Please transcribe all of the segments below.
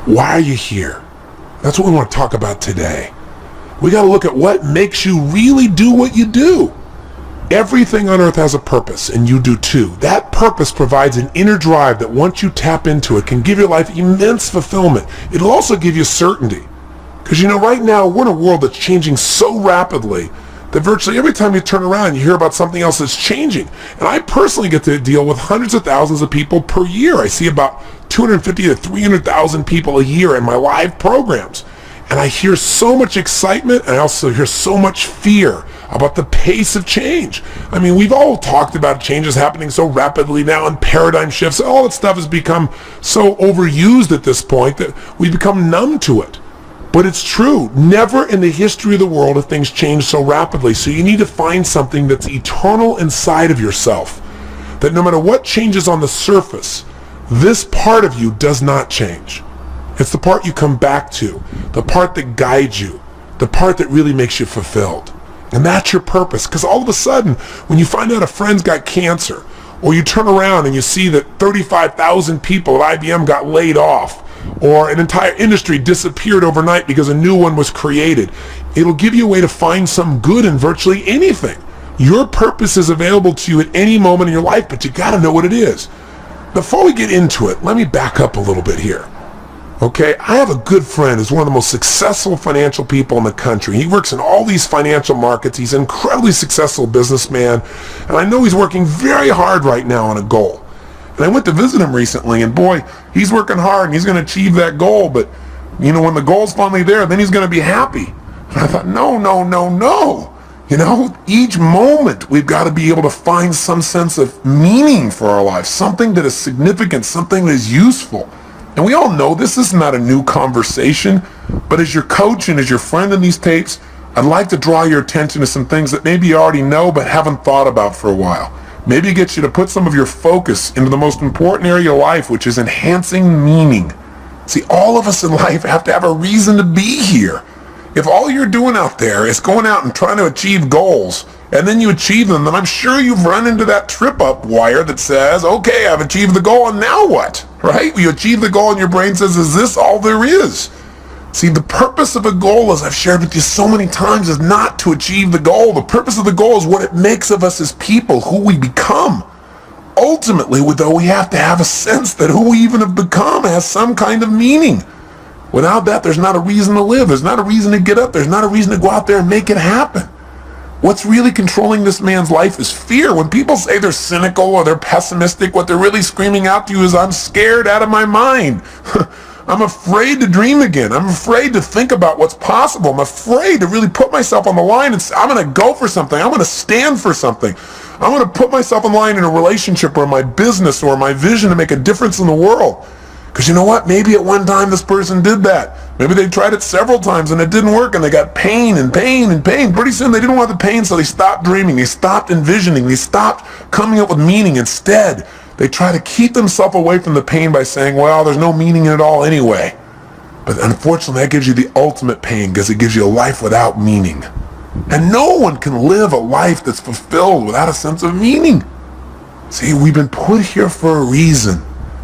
Why are you here? That's what we want to talk about today. We got to look at what makes you really do what you do. Everything on earth has a purpose, and you do too. That purpose provides an inner drive that once you tap into it can give your life immense fulfillment. It'll also give you certainty. Because right now we're in a world that's changing so rapidly that virtually every time you turn around you hear about something else that's changing. And I personally get to deal with hundreds of thousands of people per year. I see about 250 to 300,000 people a year in my live programs. And I hear so much excitement, and I also hear so much fear about the pace of change. I mean, we've all talked about changes happening so rapidly now and paradigm shifts. All that stuff has become so overused at this point that we've become numb to it. But it's true. Never in the history of the world have things changed so rapidly. So you need to find something that's eternal inside of yourself. That no matter what changes on the surface, this part of you does not change. It's the part you come back to, the part that guides you, the part that really makes you fulfilled. And that's your purpose. Because all of a sudden, when you find out a friend's got cancer, or you turn around and you see that 35,000 people at IBM got laid off, or an entire industry disappeared overnight because a new one was created, it'll give you a way to find some good in virtually anything. Your purpose is available to you at any moment in your life, but you got to know what it is. Before we get into it, let me back up a little bit here. Okay, I have a good friend who's one of the most successful financial people in the country. He works in all these financial markets. He's an incredibly successful businessman, and I know he's working very hard right now on a goal. And I went to visit him recently, and boy, he's working hard, and he's going to achieve that goal, but when the goal's finally there, then he's going to be happy. And I thought, no. Each moment we've got to be able to find some sense of meaning for our lives, something that is significant, something that is useful. And we all know this is not a new conversation, but as your coach and as your friend in these tapes, I'd like to draw your attention to some things that maybe you already know but haven't thought about for a while. Maybe get you to put some of your focus into the most important area of life, which is enhancing meaning. See, all of us in life have to have a reason to be here. If all you're doing out there is going out and trying to achieve goals, and then you achieve them, then I'm sure you've run into that trip-up wire that says, okay, I've achieved the goal, and now what? Right? You achieve the goal and your brain says, is this all there is? See, the purpose of a goal, as I've shared with you so many times, is not to achieve the goal. The purpose of the goal is what it makes of us as people, who we become. Ultimately, though, we have to have a sense that who we even have become has some kind of meaning. Without that, there's not a reason to live. There's not a reason to get up. There's not a reason to go out there and make it happen. What's really controlling this man's life is fear. When people say they're cynical or they're pessimistic, what they're really screaming out to you is, I'm scared out of my mind. I'm afraid to dream again. I'm afraid to think about what's possible. I'm afraid to really put myself on the line and say, I'm going to go for something. I'm going to stand for something. I'm going to put myself on the line in a relationship or my business or my vision to make a difference in the world. Because you know what? Maybe at one time this person did that. Maybe they tried it several times and it didn't work and they got pain and pain and pain. Pretty soon they didn't want the pain, so they stopped dreaming. They stopped envisioning. They stopped coming up with meaning. Instead, they try to keep themselves away from the pain by saying, well, there's no meaning in it all anyway. But unfortunately, that gives you the ultimate pain because it gives you a life without meaning. And no one can live a life that's fulfilled without a sense of meaning. See, we've been put here for a reason.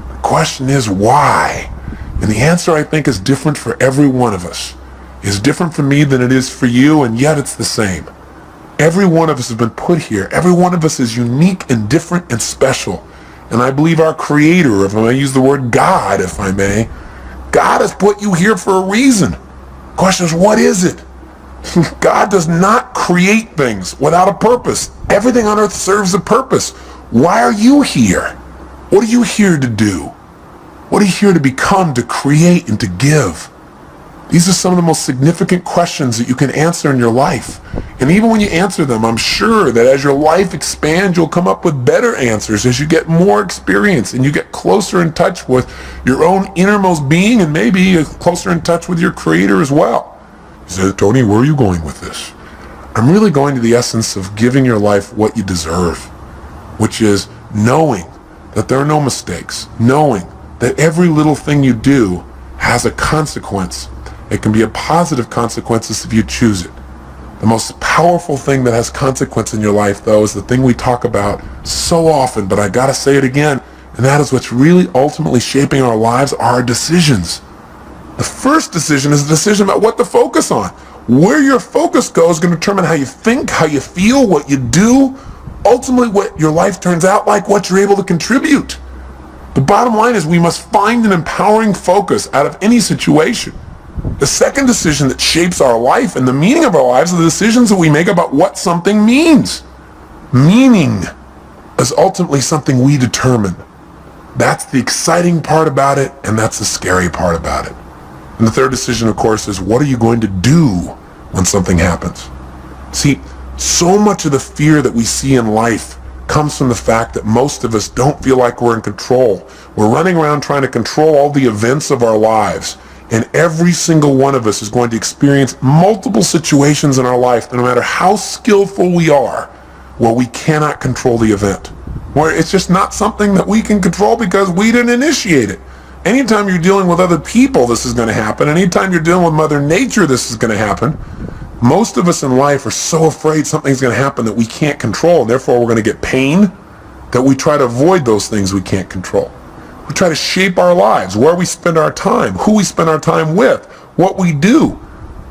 The question is why? And the answer, I think, is different for every one of us. It's different for me than it is for you, and yet it's the same. Every one of us has been put here. Every one of us is unique and different and special. And I believe our Creator, if I may use the word God, if I may, God has put you here for a reason. The question is, what is it? God does not create things without a purpose. Everything on earth serves a purpose. Why are you here? What are you here to do? What are you here to become, to create, and to give? These are some of the most significant questions that you can answer in your life. And even when you answer them, I'm sure that as your life expands, you'll come up with better answers as you get more experience and you get closer in touch with your own innermost being and maybe closer in touch with your Creator as well. You say, Tony, where are you going with this? I'm really going to the essence of giving your life what you deserve, which is knowing that there are no mistakes, knowing that every little thing you do has a consequence. It can be a positive consequences if you choose it. The most powerful thing that has consequence in your life, though, is the thing we talk about so often, but I gotta say it again, and that is what's really ultimately shaping our lives are our decisions. The first decision is a decision about what to focus on. Where your focus goes is going to determine how you think, how you feel, what you do, ultimately what your life turns out like, what you're able to contribute. The bottom line is we must find an empowering focus out of any situation. The second decision that shapes our life and the meaning of our lives are the decisions that we make about what something means. Meaning is ultimately something we determine. That's the exciting part about it, and that's the scary part about it. And the third decision, of course, is what are you going to do when something happens? See, so much of the fear that we see in life comes from the fact that most of us don't feel like we're in control. We're running around trying to control all the events of our lives. And every single one of us is going to experience multiple situations in our life, no matter how skillful we are, where we cannot control the event. Where it's just not something that we can control because we didn't initiate it. Anytime you're dealing with other people, this is going to happen. Anytime you're dealing with Mother Nature, this is going to happen. Most of us in life are so afraid something's going to happen that we can't control, and therefore we're going to get pain, that we try to avoid those things we can't control. We try to shape our lives, where we spend our time, who we spend our time with, what we do,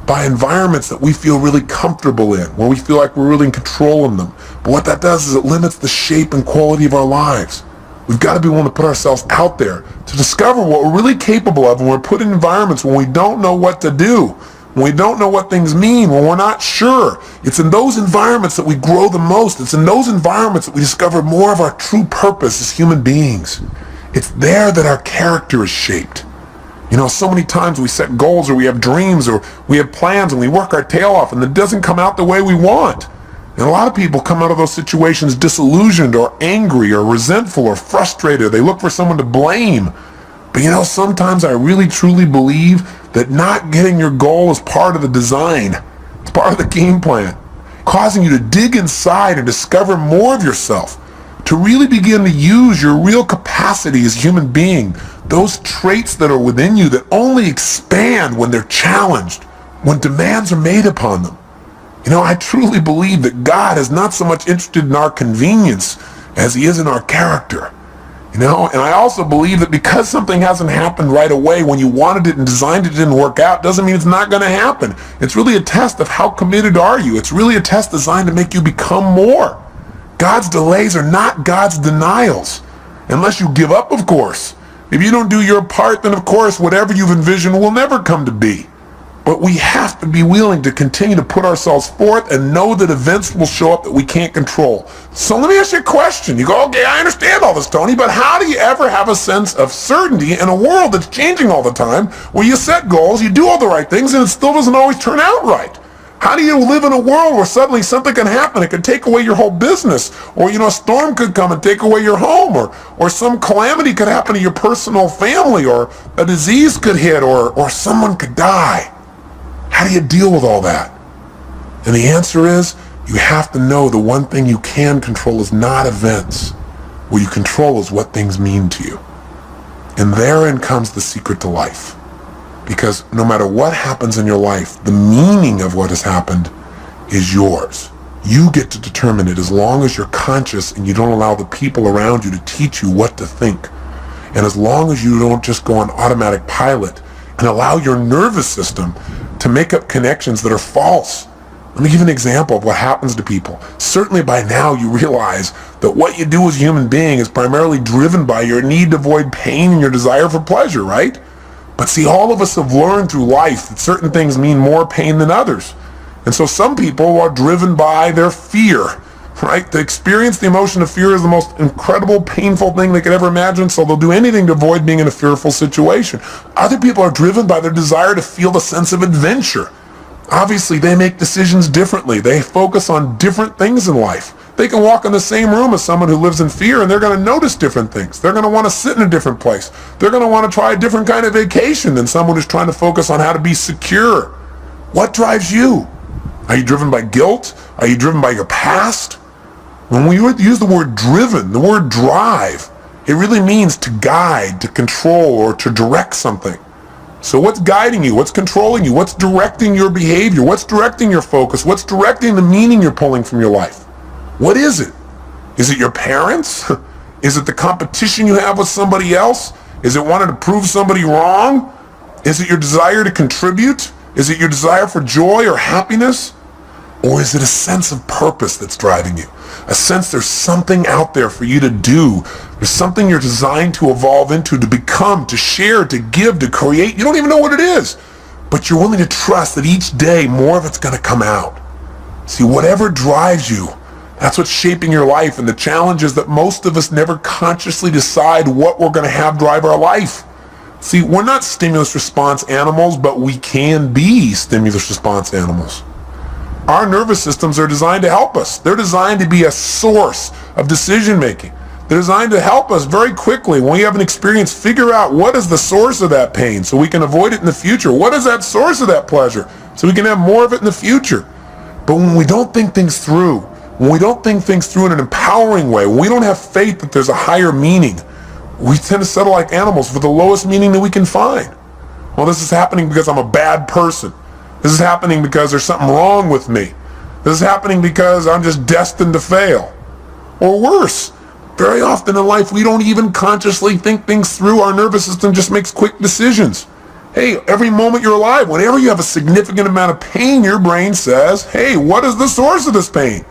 by environments that we feel really comfortable in, where we feel like we're really in control in them. But what that does is it limits the shape and quality of our lives. We've got to be willing to put ourselves out there to discover what we're really capable of when we're put in environments when we don't know what to do, when we don't know what things mean, when we're not sure. It's in those environments that we grow the most. It's in those environments that we discover more of our true purpose as human beings. It's there that our character is shaped. You know, so many times we set goals or we have dreams or we have plans and we work our tail off and it doesn't come out the way we want. And a lot of people come out of those situations disillusioned or angry or resentful or frustrated. They look for someone to blame. But you know, sometimes I really truly believe that not getting your goal is part of the design. It's part of the game plan, causing you to dig inside and discover more of yourself, to really begin to use your real capacity as a human being, those traits that are within you that only expand when they're challenged, when demands are made upon them. You know, I truly believe that God is not so much interested in our convenience as he is in our character. You know, and I also believe that because something hasn't happened right away when you wanted it and designed it didn't work out, doesn't mean it's not going to happen. It's really a test of how committed are you. It's really a test designed to make you become more. God's delays are not God's denials. Unless you give up, of course. If you don't do your part, then of course whatever you've envisioned will never come to be. But we have to be willing to continue to put ourselves forth and know that events will show up that we can't control. So let me ask you a question. You go, okay, I understand all this, Tony, but how do you ever have a sense of certainty in a world that's changing all the time, where you set goals, you do all the right things, and it still doesn't always turn out right? How do you live in a world where suddenly something can happen? It could take away your whole business, or, you know, a storm could come and take away your home, or some calamity could happen to your personal family, or a disease could hit, or someone could die. How do you deal with all that? And the answer is, you have to know the one thing you can control is not events. What you control is what things mean to you. And therein comes the secret to life. Because no matter what happens in your life, the meaning of what has happened is yours. You get to determine it as long as you're conscious and you don't allow the people around you to teach you what to think. And as long as you don't just go on automatic pilot and allow your nervous system to make up connections that are false. Let me give you an example of what happens to people. Certainly by now you realize that what you do as a human being is primarily driven by your need to avoid pain and your desire for pleasure, right? But see, all of us have learned through life that certain things mean more pain than others. And so some people are driven by their fear, right? To experience the emotion of fear is the most incredible, painful thing they could ever imagine, so they'll do anything to avoid being in a fearful situation. Other people are driven by their desire to feel the sense of adventure. Obviously, they make decisions differently. They focus on different things in life. They can walk in the same room as someone who lives in fear, and they're going to notice different things. They're going to want to sit in a different place. They're going to want to try a different kind of vacation than someone who's trying to focus on how to be secure. What drives you? Are you driven by guilt? Are you driven by your past? When we use the word driven, the word drive, it really means to guide, to control, or to direct something. So what's guiding you? What's controlling you? What's directing your behavior? What's directing your focus? What's directing the meaning you're pulling from your life? What is it? Is it your parents? Is it the competition you have with somebody else? Is it wanting to prove somebody wrong? Is it your desire to contribute? Is it your desire for joy or happiness? Or is it a sense of purpose that's driving you? A sense there's something out there for you to do. There's something you're designed to evolve into, to become, to share, to give, to create. You don't even know what it is, but you're willing to trust that each day more of it's going to come out. See, whatever drives you, that's what's shaping your life. And the challenge is that most of us never consciously decide what we're going to have drive our life. See, we're not stimulus response animals, but we can be stimulus response animals. Our nervous systems are designed to help us. They're designed to be a source of decision making. They're designed to help us very quickly when we have an experience, figure out what is the source of that pain so we can avoid it in the future. What is that source of that pleasure so we can have more of it in the future? But when we don't think things through, when we don't think things through in an empowering way, when we don't have faith that there's a higher meaning, we tend to settle like animals for the lowest meaning that we can find. Well, this is happening because I'm a bad person. This is happening because there's something wrong with me. This is happening because I'm just destined to fail. Or worse, very often in life we don't even consciously think things through. Our nervous system just makes quick decisions. Hey, every moment you're alive, whenever you have a significant amount of pain, your brain says, hey, what is the source of this pain?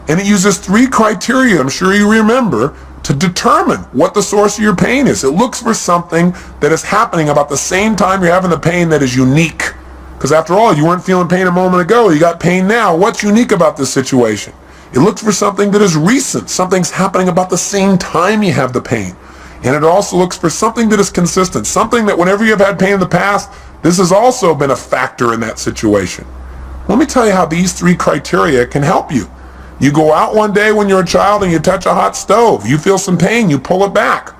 And it uses 3 criteria, I'm sure you remember, to determine what the source of your pain is. It looks for something that is happening about the same time you're having the pain that is unique. Because after all, you weren't feeling pain a moment ago. You got pain now. What's unique about this situation? It looks for something that is recent. Something's happening about the same time you have the pain. And it also looks for something that is consistent. Something that whenever you've had pain in the past, this has also been a factor in that situation. Let me tell you how these 3 criteria can help you. You go out one day when you're a child and you touch a hot stove. You feel some pain. You pull it back.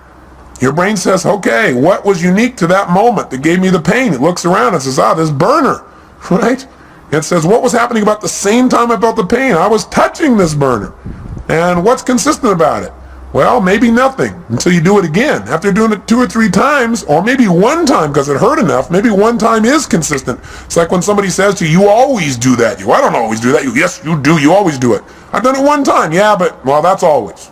Your brain says, okay, what was unique to that moment that gave me the pain? It looks around and says, this burner, right? It says, what was happening about the same time I felt the pain? I was touching this burner. And what's consistent about it? Well, maybe nothing until you do it again. After doing it 2 or 3 times, or maybe one time because it hurt enough, maybe one time is consistent. It's like when somebody says to you, you always do that. I don't always do that. Yes, you do. You always do it. I've done it one time. Yeah, but, well, that's always.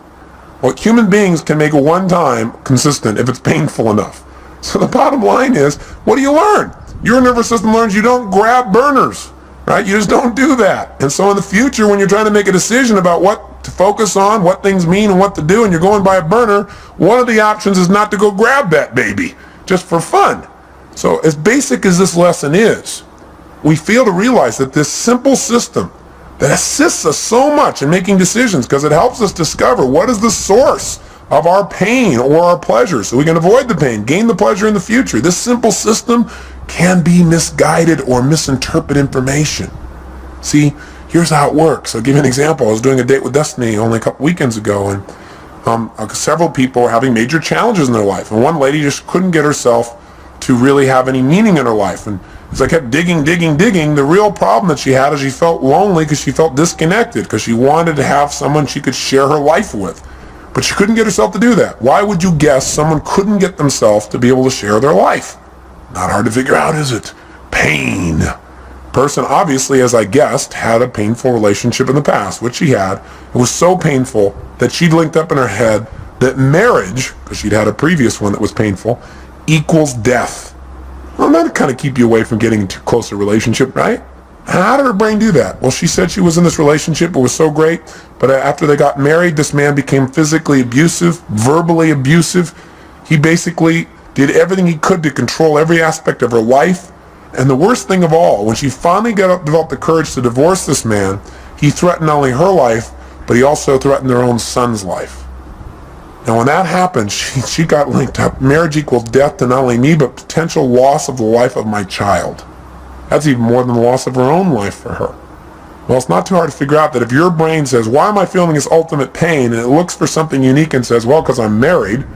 Well, human beings can make a one time consistent if it's painful enough. So the bottom line is, what do you learn? Your nervous system learns you don't grab burners, right? You just don't do that. And so in the future, when you're trying to make a decision about what to focus on, what things mean and what to do, and you're going by a burner, one of the options is not to go grab that baby, just for fun. So as basic as this lesson is, we fail to realize that this simple system that assists us so much in making decisions because it helps us discover what is the source of our pain or our pleasure so we can avoid the pain, gain the pleasure in the future. This simple system can be misguided or misinterpret information. See, here's how it works. I'll give you an example. I was doing a date with Destiny only a couple weekends ago, and several people were having major challenges in their life. And one lady just couldn't get herself to really have any meaning in her life. And as I kept digging, the real problem that she had is she felt lonely because she felt disconnected because she wanted to have someone she could share her life with. But she couldn't get herself to do that. Why would you guess someone couldn't get themselves to be able to share their life? Not hard to figure out, is it? Pain. Person obviously, as I guessed, had a painful relationship in the past, which she had. It was so painful that she'd linked up in her head that marriage, because she'd had a previous one that was painful, equals death. Well, that'll kind of keep you away from getting into a closer relationship, right? How did her brain do that? Well, she said she was in this relationship. It was so great. But after they got married, this man became physically abusive, verbally abusive. He basically did everything he could to control every aspect of her life. And the worst thing of all, when she finally developed the courage to divorce this man, he threatened not only her life, but he also threatened their own son's life. Now, when that happened, she got linked up. Marriage equals death to not only me, but potential loss of the life of my child. That's even more than the loss of her own life for her. Well, it's not too hard to figure out that if your brain says, why am I feeling this ultimate pain? And it looks for something unique and says, well, because I'm married.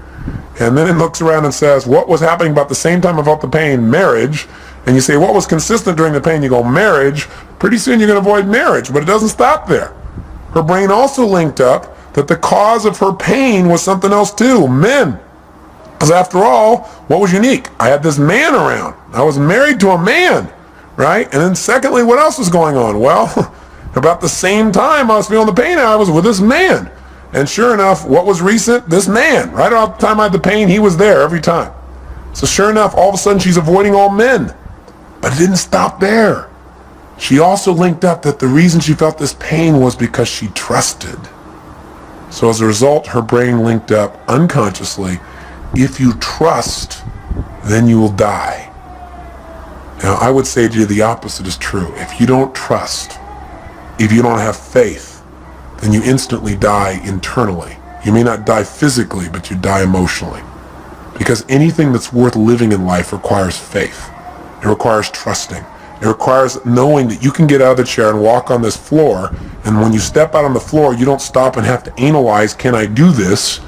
And then it looks around and says, what was happening about the same time I felt the pain? Marriage. And you say, what was consistent during the pain? You go, marriage. Pretty soon you're going to avoid marriage, but it doesn't stop there. Her brain also linked up that the cause of her pain was something else too, men. Because after all, what was unique? I had this man around. I was married to a man, right? And then secondly, what else was going on? Well, about the same time I was feeling the pain, I was with this man. And sure enough, what was recent? This man. Right around the time I had the pain, he was there every time. So sure enough, all of a sudden she's avoiding all men. But it didn't stop there. She also linked up that the reason she felt this pain was because she trusted. So as a result, her brain linked up unconsciously, if you trust, then you will die. Now, I would say to you the opposite is true. If you don't trust, if you don't have faith, then you instantly die internally. You may not die physically, but you die emotionally. Because anything that's worth living in life requires faith. It requires trusting. It requires knowing that you can get out of the chair and walk on this floor, and when you step out on the floor, you don't stop and have to analyze, can I do this?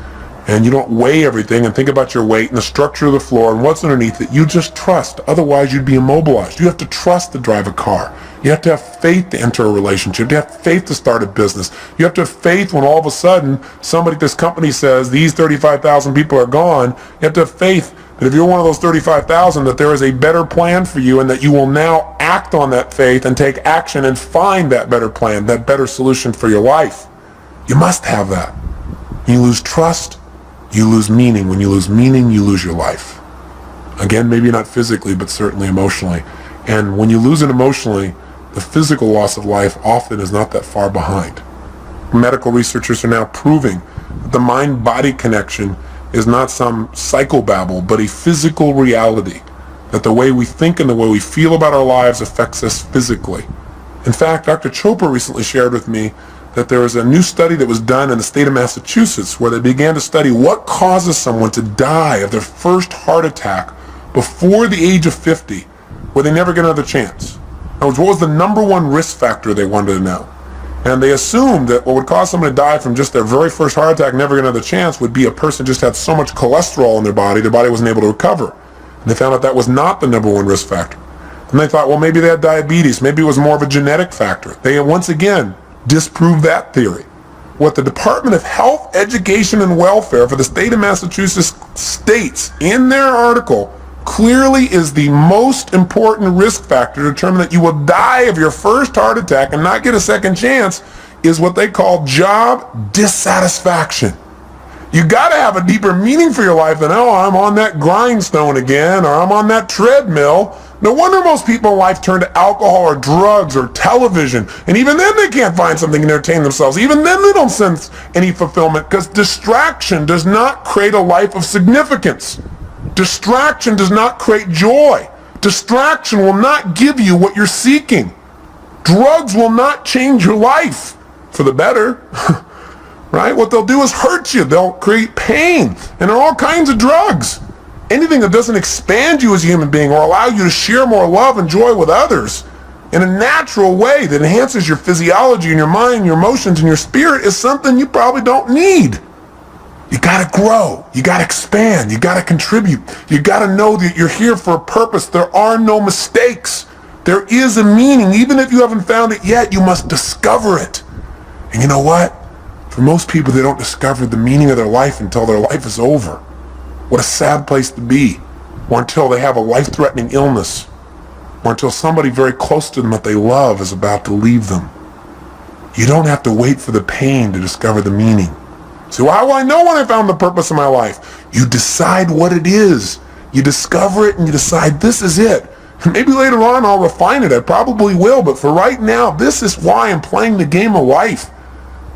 And you don't weigh everything and think about your weight and the structure of the floor and what's underneath it. You just trust. Otherwise, you'd be immobilized. You have to trust to drive a car. You have to have faith to enter a relationship. You have faith to start a business. You have to have faith when all of a sudden somebody at this company says these 35,000 people are gone. You have to have faith that if you're one of those 35,000, that there is a better plan for you and that you will now act on that faith and take action and find that better plan, that better solution for your life. You must have that. When you lose trust, you lose meaning. When you lose meaning, you lose your life. Again, maybe not physically, but certainly emotionally. And when you lose it emotionally, the physical loss of life often is not that far behind. Medical researchers are now proving that the mind-body connection is not some psychobabble, but a physical reality. That the way we think and the way we feel about our lives affects us physically. In fact, Dr. Chopra recently shared with me that there was a new study that was done in the state of Massachusetts where they began to study what causes someone to die of their first heart attack before the age of 50, where they never get another chance. In other words, what was the number one risk factor they wanted to know? And they assumed that what would cause someone to die from just their very first heart attack, never get another chance, would be a person just had so much cholesterol in their body wasn't able to recover. And they found out that was not the number one risk factor. And they thought, well, maybe they had diabetes. Maybe it was more of a genetic factor. They once again disproved that theory. What the Department of Health, Education, and Welfare for the state of Massachusetts states in their article clearly is the most important risk factor to determine that you will die of your first heart attack and not get a second chance is what they call job dissatisfaction. You gotta have a deeper meaning for your life than, oh, I'm on that grindstone again, or I'm on that treadmill. No wonder most people in life turn to alcohol or drugs or television, and even then they can't find something to entertain themselves. Even then they don't sense any fulfillment, because distraction does not create a life of significance. Distraction does not create joy. Distraction will not give you what you're seeking. Drugs will not change your life for the better. Right? What they'll do is hurt you. They'll create pain. And there are all kinds of drugs. Anything that doesn't expand you as a human being or allow you to share more love and joy with others in a natural way that enhances your physiology and your mind, your emotions, and your spirit is something you probably don't need. You gotta grow. You gotta expand. You gotta contribute. You gotta know that you're here for a purpose. There are no mistakes. There is a meaning. Even if you haven't found it yet, you must discover it. And you know what? For most people, they don't discover the meaning of their life until their life is over. What a sad place to be. Or until they have a life-threatening illness. Or until somebody very close to them that they love is about to leave them. You don't have to wait for the pain to discover the meaning. So how will I know when I found the purpose of my life? You decide what it is. You discover it and you decide this is it. Maybe later on I'll refine it. I probably will. But for right now, this is why I'm playing the game of life.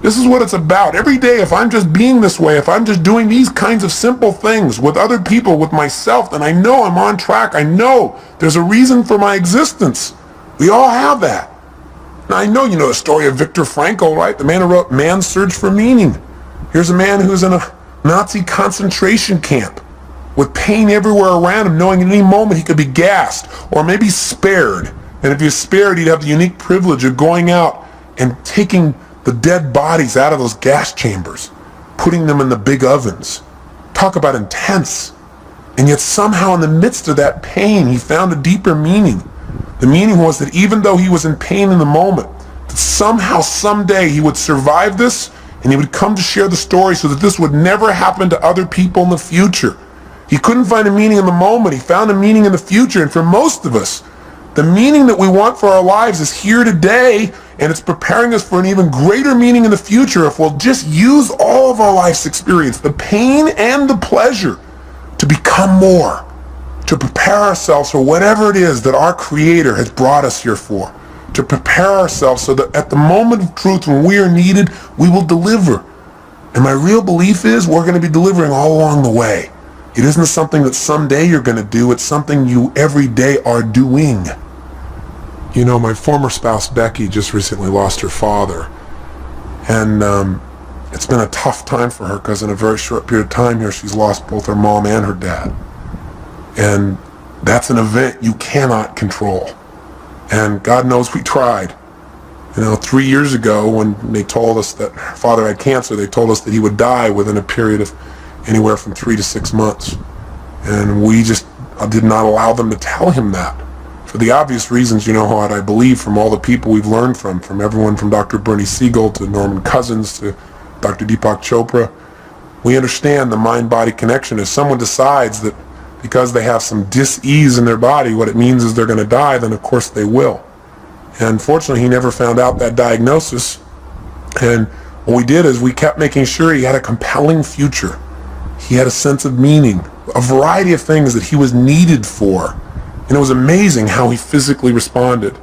This is what it's about. Every day, if I'm just being this way, if I'm just doing these kinds of simple things with other people, with myself, then I know I'm on track. I know there's a reason for my existence. We all have that. Now, I know you know the story of Viktor Frankl, right? The man who wrote Man's Search for Meaning. Here's a man who's in a Nazi concentration camp with pain everywhere around him, knowing at any moment he could be gassed or maybe spared. And if he was spared, he'd have the unique privilege of going out and taking the dead bodies out of those gas chambers, putting them in the big ovens. Talk about intense. And yet somehow in the midst of that pain, he found a deeper meaning. The meaning was that even though he was in pain in the moment, that somehow, someday he would survive this and he would come to share the story so that this would never happen to other people in the future. He couldn't find a meaning in the moment. He found a meaning in the future. And for most of us, the meaning that we want for our lives is here today, and it's preparing us for an even greater meaning in the future if we'll just use all of our life's experience, the pain and the pleasure, to become more. to prepare ourselves for whatever it is that our Creator has brought us here for. To prepare ourselves so that at the moment of truth when we are needed, we will deliver. And my real belief is we're going to be delivering all along the way. It isn't something that someday you're going to do. It's something you every day are doing. You know, my former spouse, Becky, just recently lost her father. And it's been a tough time for her because in a very short period of time here, she's lost both her mom and her dad. And that's an event you cannot control. And God knows we tried. You know, 3 years ago when they told us that her father had cancer, they told us that he would die within a period of anywhere from 3 to 6 months. And we just did not allow them to tell him that. For the obvious reasons, you know what I believe from all the people we've learned from everyone from Dr. Bernie Siegel to Norman Cousins to Dr. Deepak Chopra. We understand the mind-body connection. If someone decides that because they have some dis-ease in their body, what it means is they're going to die, then of course they will. And fortunately, he never found out that diagnosis. And what we did is we kept making sure he had a compelling future. He had a sense of meaning, a variety of things that he was needed for. And it was amazing how he physically responded.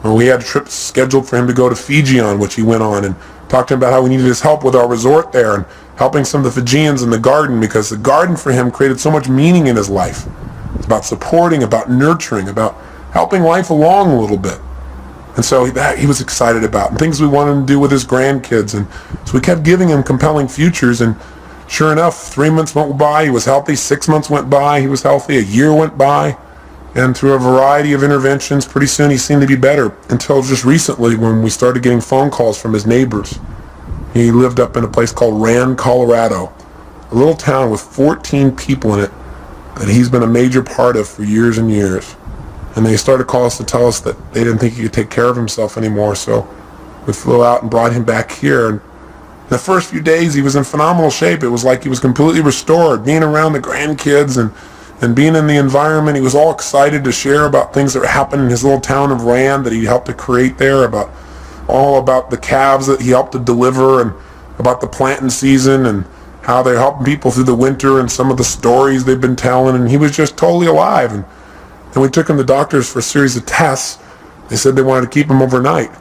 Well, we had a trip scheduled for him to go to Fiji on, which he went on, and talked to him about how we needed his help with our resort there and helping some of the Fijians in the garden, because the garden for him created so much meaning in his life. It's about supporting, about nurturing, about helping life along a little bit. And so that he was excited about, and things we wanted him to do with his grandkids. And so we kept giving him compelling futures, and sure enough, 3 months went by, he was healthy. 6 months went by, he was healthy. A year went by, and through a variety of interventions, pretty soon he seemed to be better, until just recently when we started getting phone calls from his neighbors. He lived up in a place called Rand, Colorado, a little town with 14 people in it that he's been a major part of for years and years. And they started calling us to tell us that they didn't think he could take care of himself anymore, so we flew out and brought him back here. And the first few days he was in phenomenal shape. It was like he was completely restored, being around the grandkids and being in the environment. He was all excited to share about things that were happening in his little town of Rand that he helped to create there, about the calves that he helped to deliver, and about the planting season and how they're helping people through the winter and some of the stories they've been telling. And he was just totally alive. And then we took him to doctors for a series of tests. They said they wanted to keep him overnight.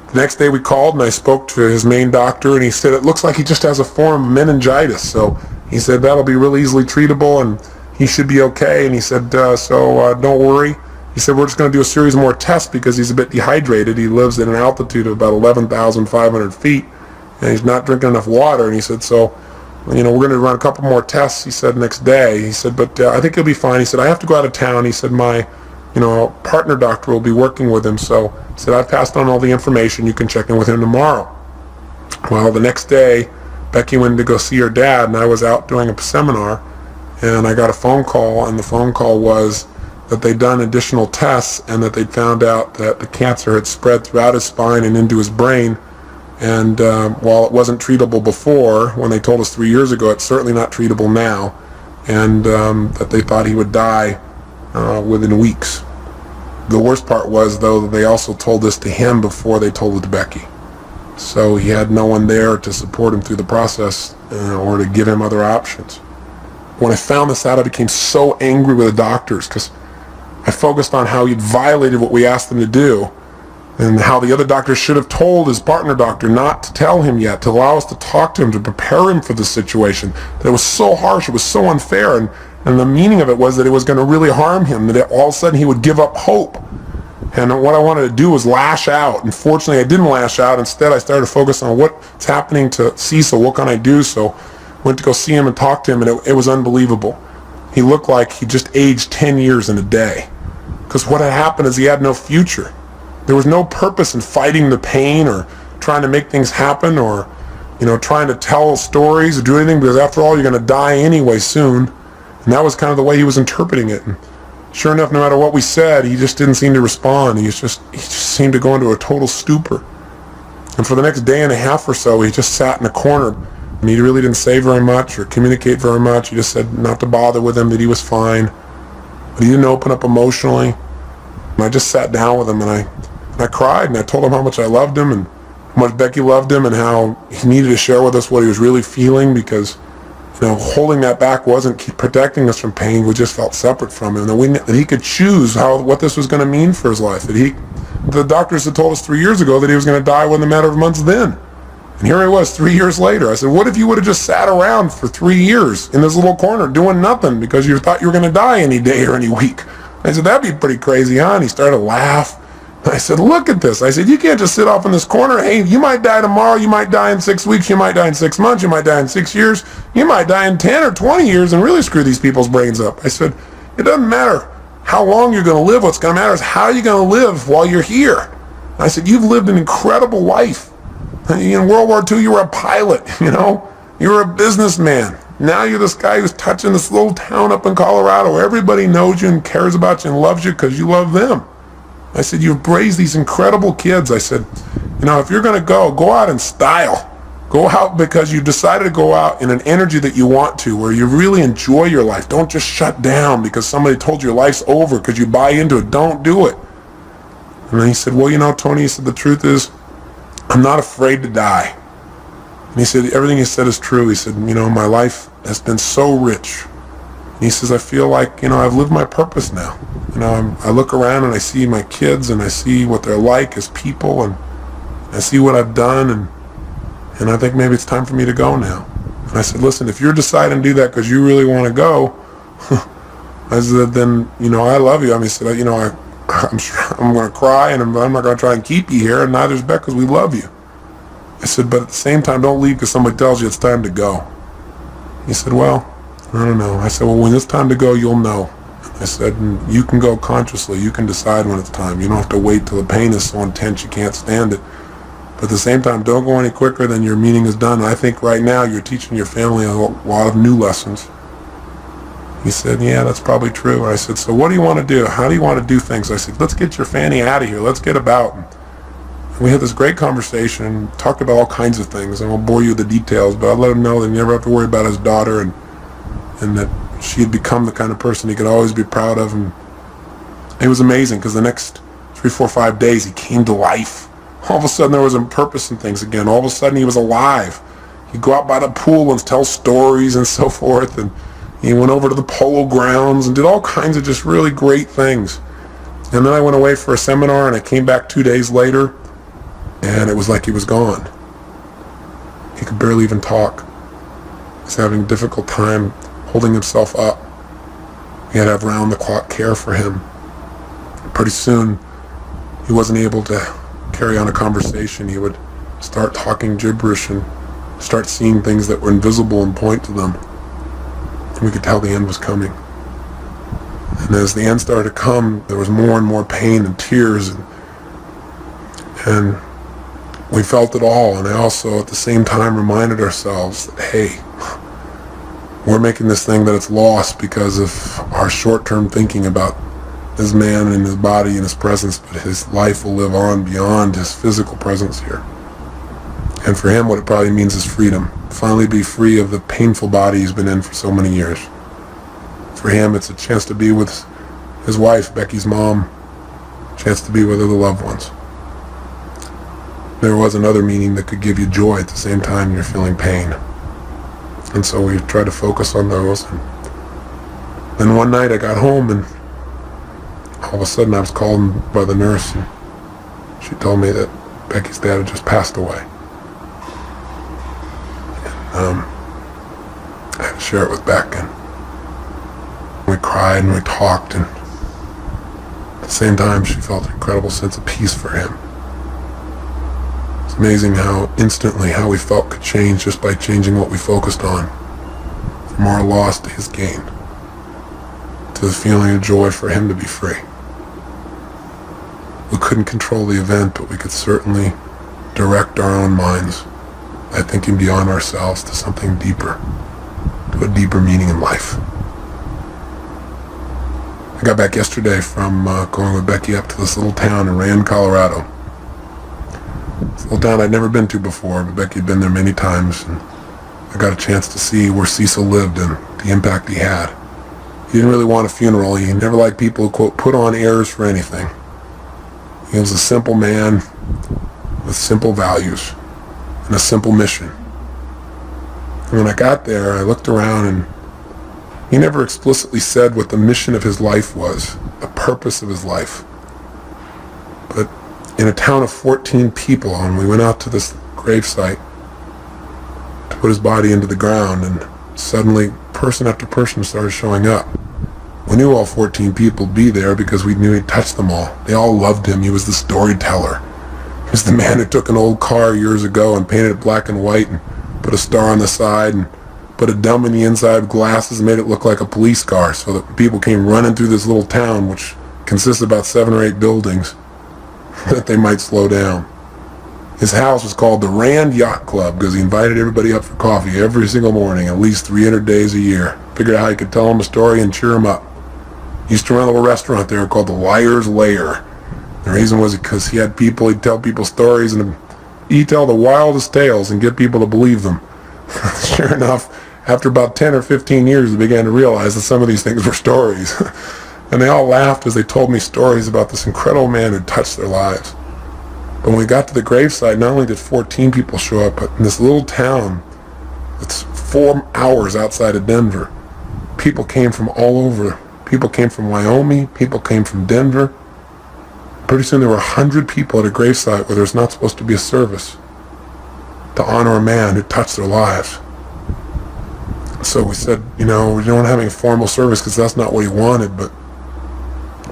The next day we called and I spoke to his main doctor, and he said it looks like he just has a form of meningitis. So he said that'll be really easily treatable and he should be okay. And he said, don't worry. He said, we're just going to do a series more tests because he's a bit dehydrated. He lives at an altitude of about 11,500 feet and he's not drinking enough water. And he said, so, we're going to run a couple more tests, he said, next day. He said, but I think he'll be fine. He said, I have to go out of town. He said, my, partner doctor will be working with him. So he said, I've passed on all the information. You can check in with him tomorrow. Well, the next day, Becky went to go see her dad, and I was out doing a seminar, and I got a phone call, and the phone call was that they'd done additional tests and that they'd found out that the cancer had spread throughout his spine and into his brain. And while it wasn't treatable before, when they told us 3 years ago, it's certainly not treatable now. And that they thought he would die within weeks. The worst part was, though, that they also told this to him before they told it to Becky. So he had no one there to support him through the process or to give him other options. When I found this out, I became so angry with the doctors because I focused on how he'd violated what we asked him to do, and how the other doctor should have told his partner doctor not to tell him yet, to allow us to talk to him, to prepare him for the situation. That it was so harsh, it was so unfair, and the meaning of it was that it was going to really harm him, that all of a sudden he would give up hope. And what I wanted to do was lash out. And fortunately, I didn't lash out. Instead, I started to focus on what's happening to Cecil, what can I do? So I went to go see him and talk to him, and it was unbelievable. He looked like he just aged 10 years in a day. Because what had happened is he had no future. There was no purpose in fighting the pain or trying to make things happen or, trying to tell stories or do anything, because after all, you're going to die anyway soon. And that was kind of the way he was interpreting it. And sure enough, no matter what we said, he just didn't seem to respond. He just seemed to go into a total stupor. And for the next day and a half or so, he just sat in a corner. And he really didn't say very much or communicate very much. He just said not to bother with him, that he was fine. But he didn't open up emotionally. And I just sat down with him and I cried, and I told him how much I loved him and how much Becky loved him and how he needed to share with us what he was really feeling, because holding that back wasn't protecting us from pain. We just felt separate from him. That he could choose what this was going to mean for his life. The doctors had told us 3 years ago that he was going to die within a matter of months then. And here he was 3 years later. I said, what if you would have just sat around for 3 years in this little corner doing nothing because you thought you were going to die any day or any week? I said, that'd be pretty crazy, huh? And he started to laugh. I said, look at this. I said, you can't just sit off in this corner. Hey, you might die tomorrow. You might die in 6 weeks. You might die in 6 months. You might die in 6 years. You might die in 10 or 20 years and really screw these people's brains up. I said, it doesn't matter how long you're going to live. What's going to matter is how you're going to live while you're here. I said, you've lived an incredible life. In World War II, you were a pilot, You were a businessman. Now you're this guy who's touching this little town up in Colorado where everybody knows you and cares about you and loves you because you love them. I said, you've raised these incredible kids. I said, if you're going to go out in style. Go out because you decided to go out in an energy that you want to, where you really enjoy your life. Don't just shut down because somebody told you your life's over because you buy into it. Don't do it. And then he said, well, Tony, he said, the truth is, I'm not afraid to die. And he said, everything he said is true. He said, my life has been so rich. And he says, I feel like, I've lived my purpose now. I look around and I see my kids and I see what they're like as people and I see what I've done and I think maybe it's time for me to go now. And I said, listen, if you're deciding to do that because you really want to go, I said, then, I love you. He said, I'm going to cry and I'm not going to try and keep you here, and neither is Beck because we love you. I said, but at the same time, don't leave because somebody tells you it's time to go. He said, well, I don't know. I said, well, when it's time to go, you'll know. I said, and you can go consciously. You can decide when it's time. You don't have to wait till the pain is so intense you can't stand it. But at the same time, don't go any quicker than your meaning is done. And I think right now you're teaching your family a lot of new lessons. He said, yeah, that's probably true. And I said, so what do you want to do? How do you want to do things? I said, let's get your fanny out of here. Let's get about. And we had this great conversation, talked about all kinds of things. I won't bore you with the details, but I let him know that he never have to worry about his daughter and that she had become the kind of person he could always be proud of. And it was amazing because the next 3, 4, 5 days he came to life. All of a sudden there was a purpose in things again. All of a sudden he was alive. He'd go out by the pool and tell stories and so forth. And he went over to the polo grounds and did all kinds of just really great things. And then I went away for a seminar and I came back 2 days later and it was like he was gone. He could barely even talk. He was having a difficult time holding himself up. We had to have round-the-clock care for him. Pretty soon, he wasn't able to carry on a conversation. He would start talking gibberish and start seeing things that were invisible and point to them. And we could tell the end was coming. And as the end started to come, there was more and more pain and tears, and we felt it all. And I also, at the same time, reminded ourselves that, hey, we're making this thing that it's lost because of our short-term thinking about this man and his body and his presence, but his life will live on beyond his physical presence here. And for him, what it probably means is freedom. Finally be free of the painful body he's been in for so many years. For him, it's a chance to be with his wife, Becky's mom, a chance to be with other loved ones. There was another meaning that could give you joy at the same time you're feeling pain. And so we tried to focus on those. And then one night I got home and all of a sudden I was called by the nurse and she told me that Becky's dad had just passed away. And I had to share it with Beck, and we cried and we talked, and at the same time she felt an incredible sense of peace for him. It's amazing how instantly how we felt could change just by changing what we focused on. From our loss to his gain, to the feeling of joy for him to be free. We couldn't control the event, but we could certainly direct our own minds by thinking beyond ourselves to something deeper, to a deeper meaning in life. I got back yesterday from going with Becky up to this little town in Rand, Colorado. It's a little town I'd never been to before, but Becky had been there many times, and I got a chance to see where Cecil lived and the impact he had. He didn't really want a funeral. He never liked people who, quote, put on airs for anything. He was a simple man with simple values and a simple mission. And when I got there, I looked around, and he never explicitly said what the mission of his life was, the purpose of his life. But in a town of 14 people, and we went out to this gravesite to put his body into the ground, and suddenly person after person started showing up. We knew all 14 people would be there because we knew he'd touched them all. They all loved him. He was the storyteller. He was the man who took an old car years ago and painted it black and white and put a star on the side and put a dome in the inside of glasses and made it look like a police car so that people came running through this little town, which consists of about 7 or 8 buildings, that they might slow down. His house was called the Rand Yacht Club because he invited everybody up for coffee every single morning, at least 300 days a year. Figured out how he could tell them a story and cheer them up. He used to run a little restaurant there called the Liar's Lair. The reason was because he had people, he'd tell people stories, and he'd tell the wildest tales and get people to believe them. Sure enough, after about 10 or 15 years, they began to realize that some of these things were stories. And they all laughed as they told me stories about this incredible man who touched their lives. But when we got to the gravesite, not only did 14 people show up, but in this little town that's 4 hours outside of Denver, people came from all over. People came from Wyoming, people came from Denver. Pretty soon there were 100 people at a gravesite where there's not supposed to be a service to honor a man who touched their lives. So we said, we don't have a formal service because that's not what he wanted, but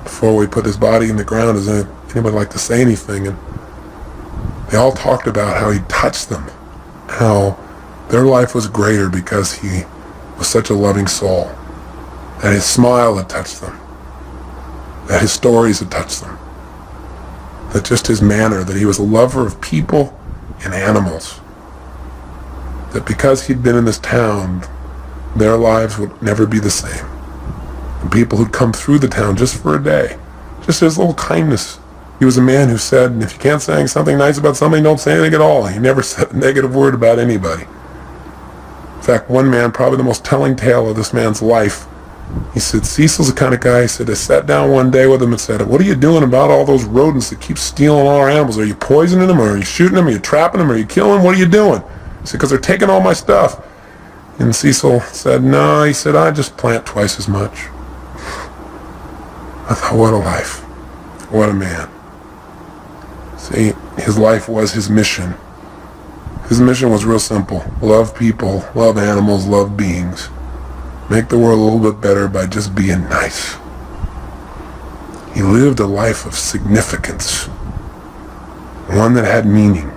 before we put his body in the ground, does anybody like to say anything? And they all talked about how he touched them, how their life was greater because he was such a loving soul, that his smile had touched them, that his stories had touched them, that just his manner, that he was a lover of people and animals, that because he'd been in this town, their lives would never be the same. And people who'd come through the town just for a day, just his little kindness. He was a man who said, if you can't say something nice about somebody, don't say anything at all. He never said a negative word about anybody. In fact, one man, probably the most telling tale of this man's life, he said, Cecil's the kind of guy, he said, I sat down one day with him and said, what are you doing about all those rodents that keep stealing all our animals? Are you poisoning them? Or are you shooting them? Are you trapping them? Are you killing them? What are you doing? He said, because they're taking all my stuff. And Cecil said, no, he said, I just plant twice as much. I thought, what a life. What a man. See, his life was his mission. His mission was real simple. Love people, love animals, love beings. Make the world a little bit better by just being nice. He lived a life of significance. One that had meaning.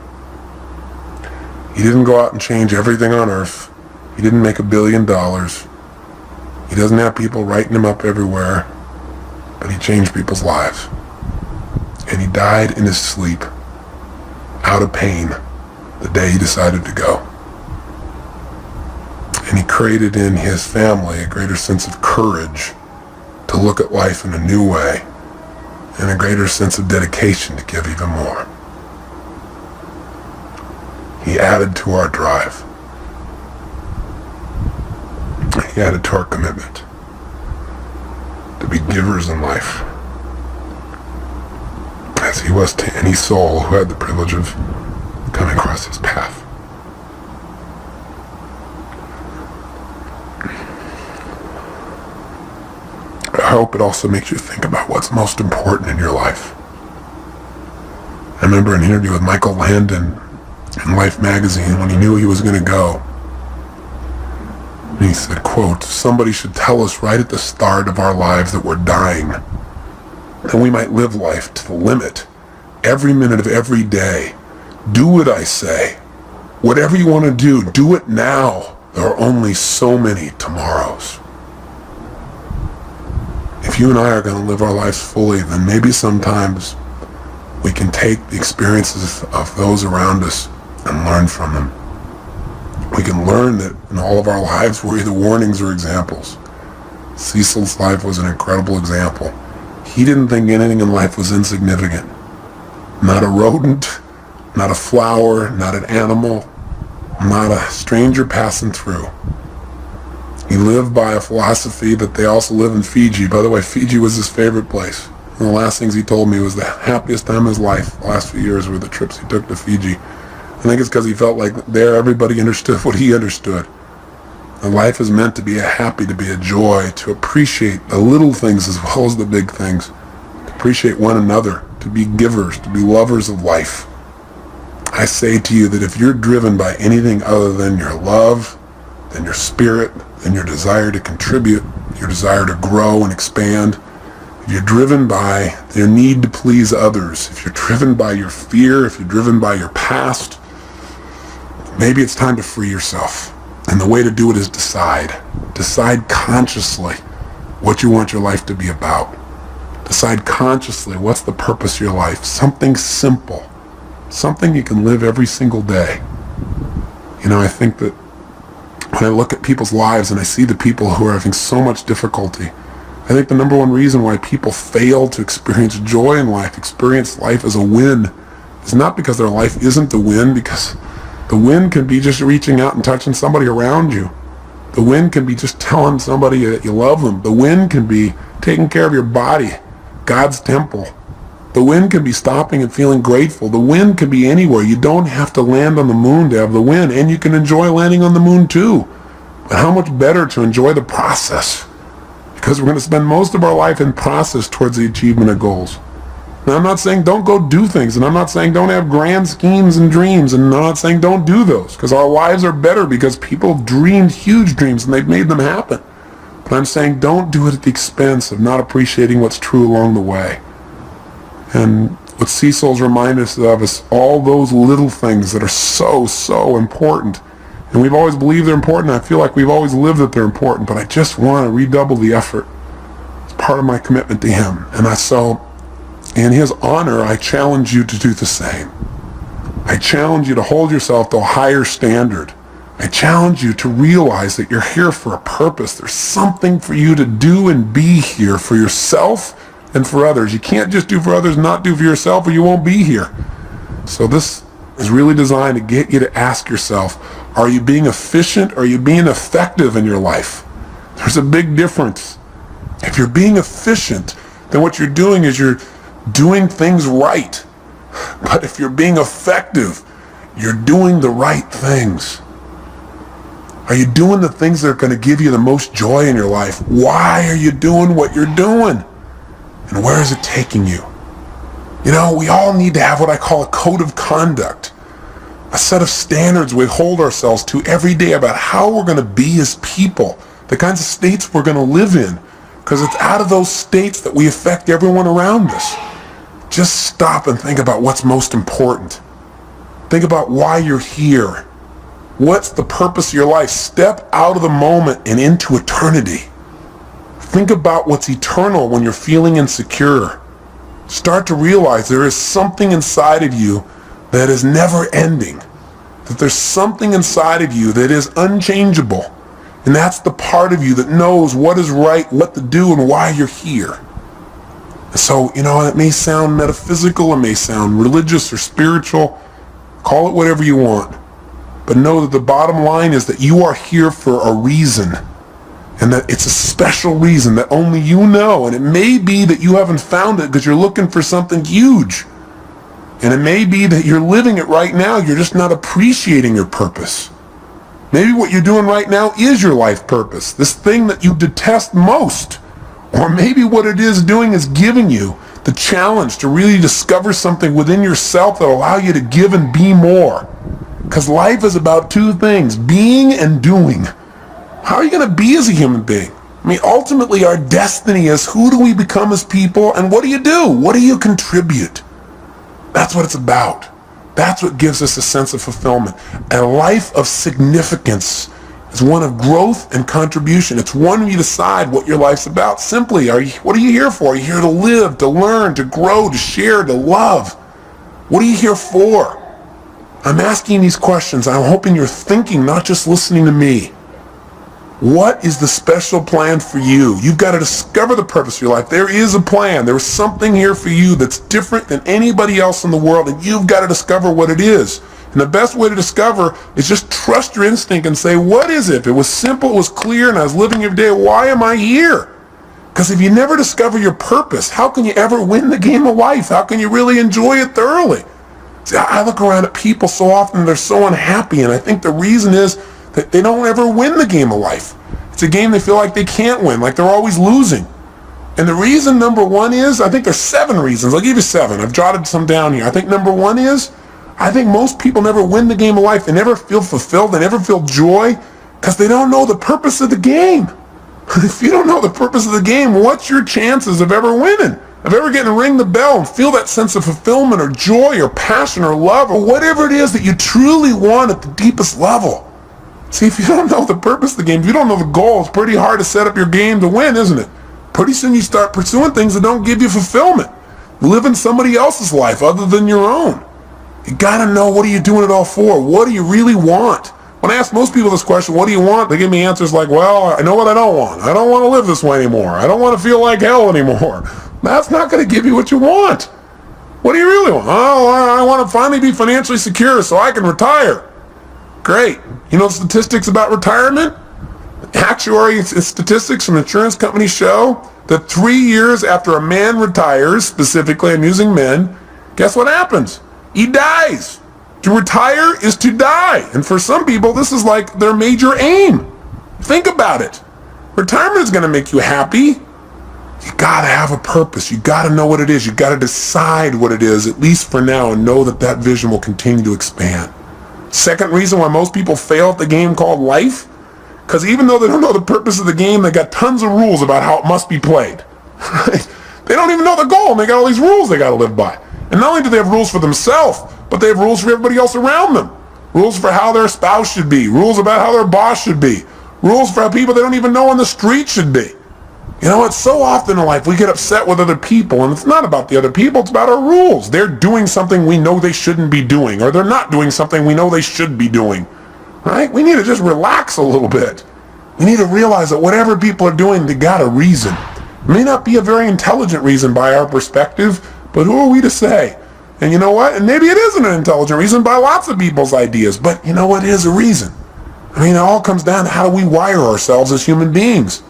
He didn't go out and change everything on earth. He didn't make $1 billion. He doesn't have people writing him up everywhere. But he changed people's lives. And he died in his sleep, out of pain, the day he decided to go. And he created in his family a greater sense of courage to look at life in a new way, and a greater sense of dedication to give even more. He added to our drive. He added to our commitment to be givers in life, as he was to any soul who had the privilege of coming across his path. I hope it also makes you think about what's most important in your life. I remember an interview with Michael Landon in Life magazine when he knew he was going to go. And he said, quote, somebody should tell us right at the start of our lives that we're dying, that we might live life to the limit, every minute of every day. Do what I say. Whatever you want to do it now. There are only so many tomorrows. If you and I are going to live our lives fully, then maybe sometimes we can take the experiences of those around us and learn from them. We can learn that in all of our lives we're either warnings or examples. Cecil's life was an incredible example. He didn't think anything in life was insignificant. Not a rodent, not a flower, not an animal, not a stranger passing through. He lived by a philosophy that they also live in Fiji. By the way, Fiji was his favorite place. One of the last things he told me was the happiest time of his life, the last few years, were the trips he took to Fiji. I think it's because he felt like there everybody understood what he understood. And life is meant to be a happy, to be a joy, to appreciate the little things as well as the big things, to appreciate one another, to be givers, to be lovers of life. I say to you that if you're driven by anything other than your love, than your spirit, than your desire to contribute, your desire to grow and expand, if you're driven by your need to please others, if you're driven by your fear, if you're driven by your past, maybe it's time to free yourself. And the way to do it is decide. Decide consciously what you want your life to be about. Decide consciously what's the purpose of your life. Something simple. Something you can live every single day. You know, I think that when I look at people's lives and I see the people who are having so much difficulty, I think the number one reason why people fail to experience joy in life, experience life as a win, is not because their life isn't a win, because the win can be just reaching out and touching somebody around you. The win can be just telling somebody that you love them. The win can be taking care of your body, God's temple. The win can be stopping and feeling grateful. The win can be anywhere. You don't have to land on the moon to have the win, and you can enjoy landing on the moon too. But how much better to enjoy the process? Because we're going to spend most of our life in process towards the achievement of goals. Now, I'm not saying don't go do things, and I'm not saying don't have grand schemes and dreams, and I'm not saying don't do those, because our lives are better because people have dreamed huge dreams and they've made them happen. But I'm saying don't do it at the expense of not appreciating what's true along the way. And what sea souls remind us of is all those little things that are so, so important. And we've always believed they're important. I feel like we've always lived that they're important, but I just want to redouble the effort. It's part of my commitment to Him. And so, in His honor, I challenge you to do the same. I challenge you to hold yourself to a higher standard. I challenge you to realize that you're here for a purpose. There's something for you to do and be here for yourself and for others. You can't just do for others, not do for yourself, or you won't be here. So this is really designed to get you to ask yourself, are you being efficient or are you being effective in your life? There's a big difference. If you're being efficient, then what you're doing is you're doing things right. But if you're being effective, you're doing the right things. Are you doing the things that are going to give you the most joy in your life? Why are you doing what you're doing? And where is it taking you? You know, we all need to have what I call a code of conduct. A set of standards we hold ourselves to every day about how we're going to be as people. The kinds of states we're going to live in. Because it's out of those states that we affect everyone around us. Just stop and think about what's most important. Think about why you're here. What's the purpose of your life? Step out of the moment and into eternity. Think about what's eternal when you're feeling insecure. Start to realize there is something inside of you that is never ending. That there's something inside of you that is unchangeable. And that's the part of you that knows what is right, what to do, and why you're here. So, you know, it may sound metaphysical, it may sound religious or spiritual. Call it whatever you want. But know that the bottom line is that you are here for a reason. And that it's a special reason that only you know. And it may be that you haven't found it because you're looking for something huge. And it may be that you're living it right now. You're just not appreciating your purpose. Maybe what you're doing right now is your life purpose. This thing that you detest most. Or maybe what it is doing is giving you the challenge to really discover something within yourself that will allow you to give and be more. Because life is about two things, being and doing. How are you going to be as a human being? I mean, ultimately our destiny is who do we become as people and what do you do? What do you contribute? That's what it's about. That's what gives us a sense of fulfillment. A life of significance is one of growth and contribution. It's one where you decide what your life's about. Simply, what are you here for? Are you here to live, to learn, to grow, to share, to love? What are you here for? I'm asking these questions. I'm hoping you're thinking, not just listening to me. What is the special plan for you? You've got to discover the purpose of your life. There is a plan. There is something here for you that's different than anybody else in the world, and you've got to discover what it is. And the best way to discover is just trust your instinct and say, what is it? If it was simple, it was clear, and I was living every day, why am I here? Because if you never discover your purpose, how can you ever win the game of life? How can you really enjoy it thoroughly? See, I look around at people so often, they're so unhappy, and I think the reason is They don't ever win the game of life. It's a game they feel like they can't win, like they're always losing. And the reason, number one, is, I think there's 7 reasons. I'll give you 7. I've jotted some down here. I think number 1 is, I think most people never win the game of life. They never feel fulfilled. They never feel joy because they don't know the purpose of the game. If you don't know the purpose of the game, what's your chances of ever winning? Of ever getting to ring the bell and feel that sense of fulfillment or joy or passion or love or whatever it is that you truly want at the deepest level? See, if you don't know the purpose of the game, if you don't know the goal, it's pretty hard to set up your game to win, isn't it? Pretty soon you start pursuing things that don't give you fulfillment. Living somebody else's life other than your own. You gotta know, what are you doing it all for? What do you really want? When I ask most people this question, what do you want? They give me answers like, well, I know what I don't want. I don't want to live this way anymore. I don't want to feel like hell anymore. That's not going to give you what you want. What do you really want? Oh, I want to finally be financially secure so I can retire. Great. You know the statistics about retirement? Actuary statistics from insurance companies show that 3 years after a man retires, specifically I'm using men, guess what happens? He dies. To retire is to die. And for some people, this is like their major aim. Think about it. Retirement is going to make you happy. You got to have a purpose. You got to know what it is. You got to decide what it is, at least for now, and know that that vision will continue to expand. Second reason why most people fail at the game called life, because even though they don't know the purpose of the game, they got tons of rules about how it must be played. They don't even know the goal, and they got all these rules they got to live by. And not only do they have rules for themselves, but they have rules for everybody else around them. Rules for how their spouse should be. Rules about how their boss should be. Rules for how people they don't even know on the street should be. You know, it's so often in life we get upset with other people, and it's not about the other people, it's about our rules. They're doing something we know they shouldn't be doing, or they're not doing something we know they should be doing. Right? We need to just relax a little bit. We need to realize that whatever people are doing, they got a reason. It may not be a very intelligent reason by our perspective, but who are we to say? And you know what? And maybe it isn't an intelligent reason by lots of people's ideas, but you know what? It is a reason. I mean, it all comes down to how do we wire ourselves as human beings.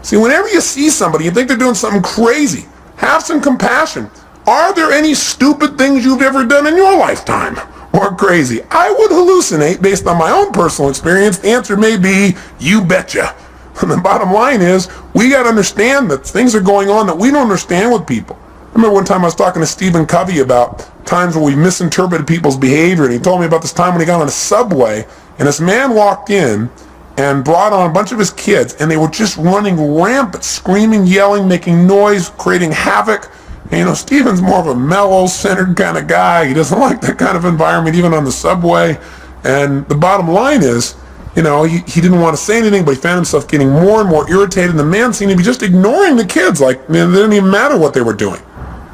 See, whenever you see somebody, you think they're doing something crazy, have some compassion. Are there any stupid things you've ever done in your lifetime? Or crazy? I would hallucinate based on my own personal experience. The answer may be, you betcha. And the bottom line is, we got to understand that things are going on that we don't understand with people. I remember one time I was talking to Stephen Covey about times where we misinterpreted people's behavior, and he told me about this time when he got on a subway, and this man walked in and brought on a bunch of his kids, and they were just running rampant, screaming, yelling, making noise, creating havoc. And you know, Stephen's more of a mellow, centered kind of guy. He doesn't like that kind of environment, even on the subway. And the bottom line is, you know, he didn't want to say anything, but he found himself getting more and more irritated. And the man seemed to be just ignoring the kids, like it didn't even matter what they were doing.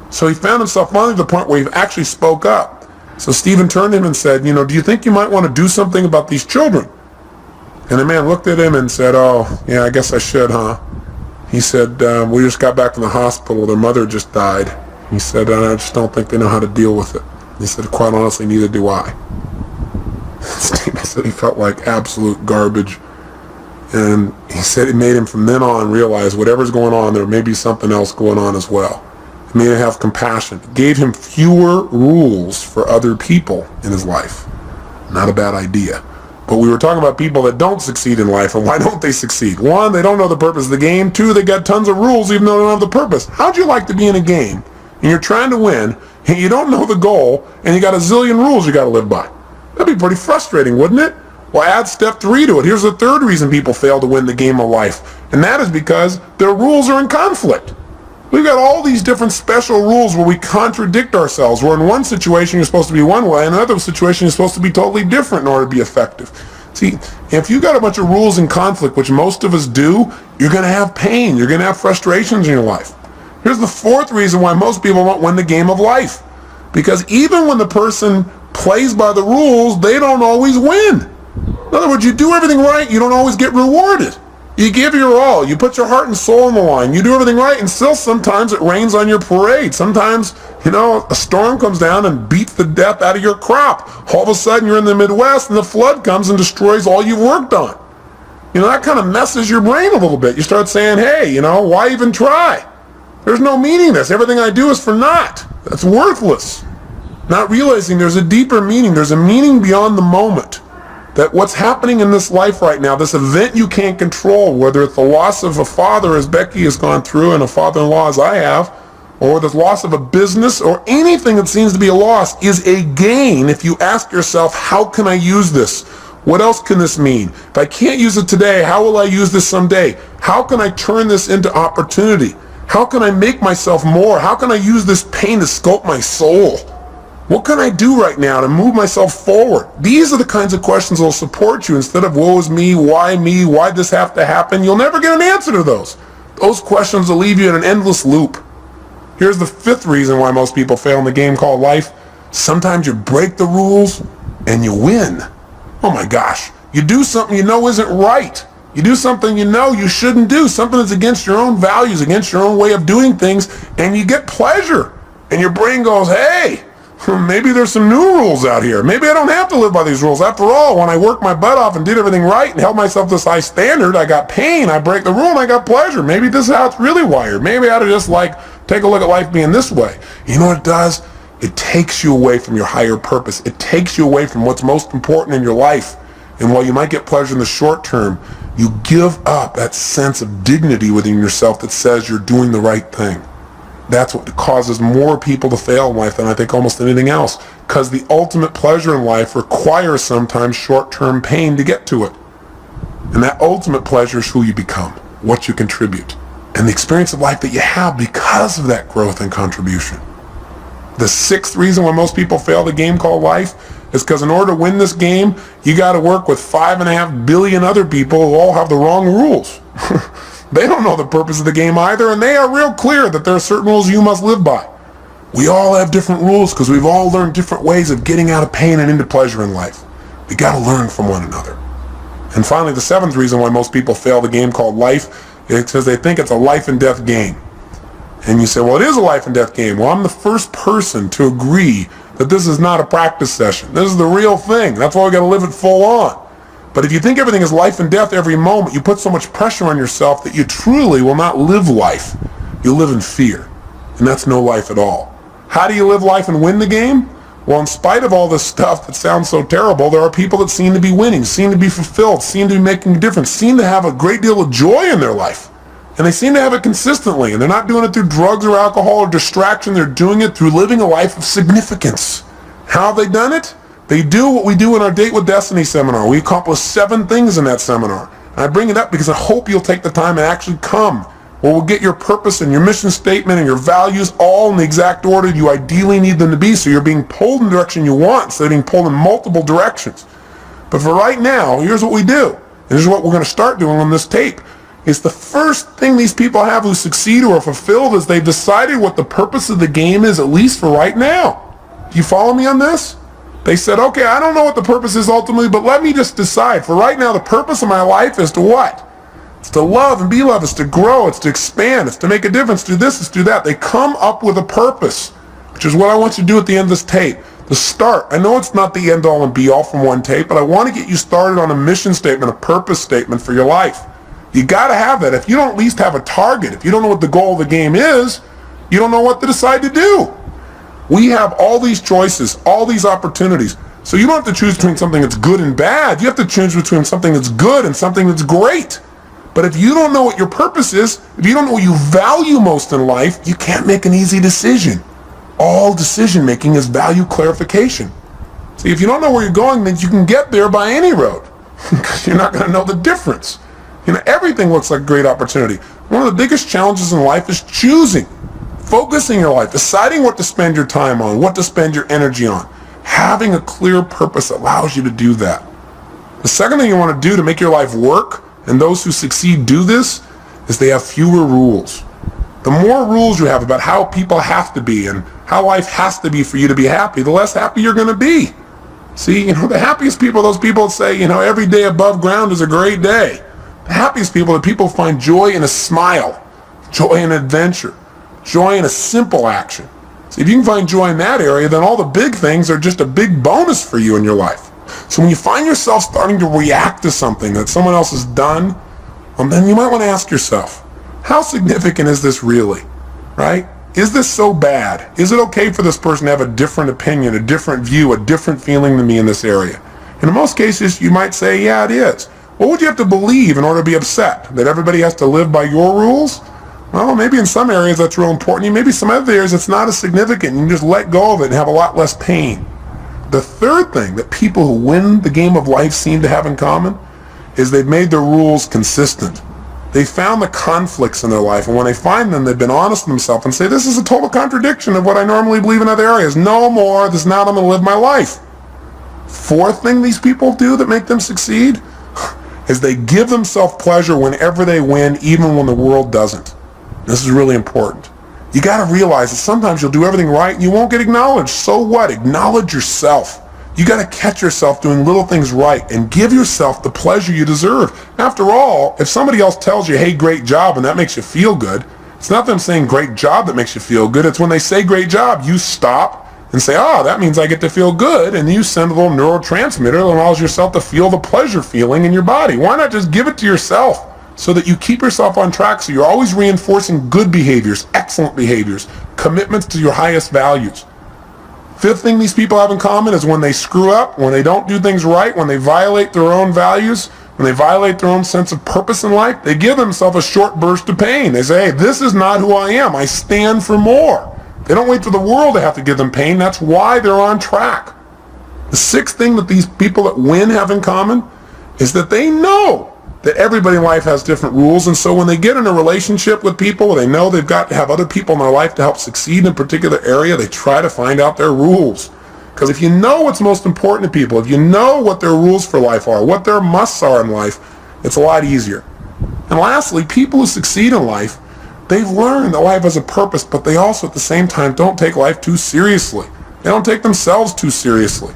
So he found himself finally to the point where he actually spoke up. So Stephen turned to him and said, you know, do you think you might want to do something about these children? And the man looked at him and said, oh, yeah, I guess I should, huh? He said, we just got back from the hospital. Their mother just died. He said, I just don't think they know how to deal with it. He said, quite honestly, neither do I. Stephen said he felt like absolute garbage. And he said it made him from then on realize whatever's going on, there may be something else going on as well. It made him have compassion. It gave him fewer rules for other people in his life. Not a bad idea. But we were talking about people that don't succeed in life, and why don't they succeed? 1, they don't know the purpose of the game. 2, they got tons of rules even though they don't have the purpose. How'd you like to be in a game, and you're trying to win, and you don't know the goal, and you got a zillion rules you got to live by? That'd be pretty frustrating, wouldn't it? Well, add step 3 to it. Here's the third reason people fail to win the game of life, and that is because their rules are in conflict. We've got all these different special rules where we contradict ourselves, where in one situation you're supposed to be one way, and in another situation you're supposed to be totally different in order to be effective. See, if you've got a bunch of rules in conflict, which most of us do, you're going to have pain. You're going to have frustrations in your life. Here's the fourth reason why most people won't win the game of life. Because even when the person plays by the rules, they don't always win. In other words, you do everything right, you don't always get rewarded. You give your all. You put your heart and soul on the line. You do everything right, and still sometimes it rains on your parade. Sometimes, you know, a storm comes down and beats the death out of your crop. All of a sudden, you're in the Midwest, and the flood comes and destroys all you've worked on. You know, that kind of messes your brain a little bit. You start saying, hey, you know, why even try? There's no meaning in this. Everything I do is for naught. That's worthless. Not realizing there's a deeper meaning. There's a meaning beyond the moment. that what's happening in this life right now, this event you can't control, whether it's the loss of a father as Becky has gone through and a father-in-law as I have, or the loss of a business, or anything that seems to be a loss, is a gain if you ask yourself, how can I use this? What else can this mean? If I can't use it today, how will I use this someday? How can I turn this into opportunity? How can I make myself more? How can I use this pain to sculpt my soul? What can I do right now to move myself forward? These are the kinds of questions that will support you instead of woe is me, why'd this have to happen? You'll never get an answer to those. Those questions will leave you in an endless loop. Here's the fifth reason why most people fail in the game called life. Sometimes you break the rules and you win. Oh my gosh. You do something you know isn't right. You do something you know you shouldn't do, something that's against your own values, against your own way of doing things, and you get pleasure. And your brain goes, hey, maybe there's some new rules out here. Maybe I don't have to live by these rules. After all, when I worked my butt off and did everything right and held myself to this high standard, I got pain, I break the rule, and I got pleasure. Maybe this is how it's really wired. Maybe I ought to just take a look at life being this way. You know what it does? It takes you away from your higher purpose. It takes you away from what's most important in your life. And while you might get pleasure in the short term, you give up that sense of dignity within yourself that says you're doing the right thing. That's what causes more people to fail in life than I think almost anything else. Because the ultimate pleasure in life requires sometimes short-term pain to get to it. And that ultimate pleasure is who you become, what you contribute, and the experience of life that you have because of that growth and contribution. The sixth reason why most people fail the game called life is because in order to win this game, you got to work with 5.5 billion other people who all have the wrong rules. They don't know the purpose of the game either, and they are real clear that there are certain rules you must live by. We all have different rules because we've all learned different ways of getting out of pain and into pleasure in life. We got to learn from one another. And finally, the seventh reason why most people fail the game called life is because they think it's a life and death game. And you say, well, it is a life and death game. Well, I'm the first person to agree that this is not a practice session. This is the real thing. That's why we got to live it full on. But if you think everything is life and death every moment, you put so much pressure on yourself that you truly will not live life. You live in fear. And that's no life at all. How do you live life and win the game? Well, in spite of all this stuff that sounds so terrible, there are people that seem to be winning, seem to be fulfilled, seem to be making a difference, seem to have a great deal of joy in their life. And they seem to have it consistently. And they're not doing it through drugs or alcohol or distraction. They're doing it through living a life of significance. How have they done it? They do what we do in our Date with Destiny seminar. We accomplish 7 things in that seminar. And I bring it up because I hope you'll take the time and actually come, where we'll get your purpose and your mission statement and your values all in the exact order you ideally need them to be, so you're being pulled in the direction you want instead of being pulled in multiple directions. But for right now, here's what we do. And this is what we're going to start doing on this tape. It's the first thing these people have who succeed or are fulfilled is they've decided what the purpose of the game is, at least for right now. Do you follow me on this? They said, okay, I don't know what the purpose is ultimately, but let me just decide. For right now, the purpose of my life is to what? It's to love and be loved. It's to grow. It's to expand. It's to make a difference. Do this. It's do that. They come up with a purpose, which is what I want you to do at the end of this tape. The start. I know it's not the end all and be all from one tape, but I want to get you started on a mission statement, a purpose statement for your life. You got to have that. If you don't at least have a target, if you don't know what the goal of the game is, you don't know what to decide to do. We have all these choices, all these opportunities. So you don't have to choose between something that's good and bad. You have to choose between something that's good and something that's great. But if you don't know what your purpose is, if you don't know what you value most in life, you can't make an easy decision. All decision making is value clarification. See, if you don't know where you're going, then you can get there by any road because you're not going to know the difference. You know, everything looks like a great opportunity. One of the biggest challenges in life is choosing. Focusing your life, deciding what to spend your time on, what to spend your energy on. Having a clear purpose allows you to do that. The second thing you want to do to make your life work, and those who succeed do this, is they have fewer rules. The more rules you have about how people have to be and how life has to be for you to be happy, the less happy you're going to be. See, the happiest people are those people that say, every day above ground is a great day. The happiest people are people who find joy in a smile, joy in adventure, joy in a simple action. See, if you can find joy in that area, then all the big things are just a big bonus for you in your life. So when you find yourself starting to react to something that someone else has done, then you might want to ask yourself, how significant is this really? Right? Is this so bad? Is it okay for this person to have a different opinion, a different view, a different feeling than me in this area? And in most cases, you might say, yeah, it is. What would you have to believe in order to be upset? That everybody has to live by your rules? Well, maybe in some areas that's real important. Maybe some other areas it's not as significant. You can just let go of it and have a lot less pain. The third thing that people who win the game of life seem to have in common is they've made their rules consistent. They found the conflicts in their life, and when they find them, they've been honest with themselves and say, this is a total contradiction of what I normally believe in other areas. No more. This is not how I'm going to live my life. Fourth thing these people do that make them succeed is they give themselves pleasure whenever they win, even when the world doesn't. This is really important. You got to realize that sometimes you'll do everything right and you won't get acknowledged. So what? Acknowledge yourself. You got to catch yourself doing little things right and give yourself the pleasure you deserve. After all, if somebody else tells you, hey, great job, and that makes you feel good, it's not them saying great job that makes you feel good. It's when they say great job, you stop and say, that means I get to feel good, and you send a little neurotransmitter that allows yourself to feel the pleasure feeling in your body. Why not just give it to yourself so that you keep yourself on track, so you're always reinforcing good behaviors, excellent behaviors, commitments to your highest values. Fifth thing these people have in common is when they screw up, when they don't do things right, when they violate their own values, when they violate their own sense of purpose in life, they give themselves a short burst of pain. They say, hey, this is not who I am. I stand for more. They don't wait for the world to have to give them pain. That's why they're on track. The sixth thing that these people that win have in common is that they know that everybody in life has different rules, and so when they get in a relationship with people, they know they've got to have other people in their life to help succeed in a particular area. They try to find out their rules. Because if you know what's most important to people, if you know what their rules for life are, what their musts are in life, it's a lot easier. And lastly, people who succeed in life, they've learned that life has a purpose, but they also at the same time don't take life too seriously. They don't take themselves too seriously.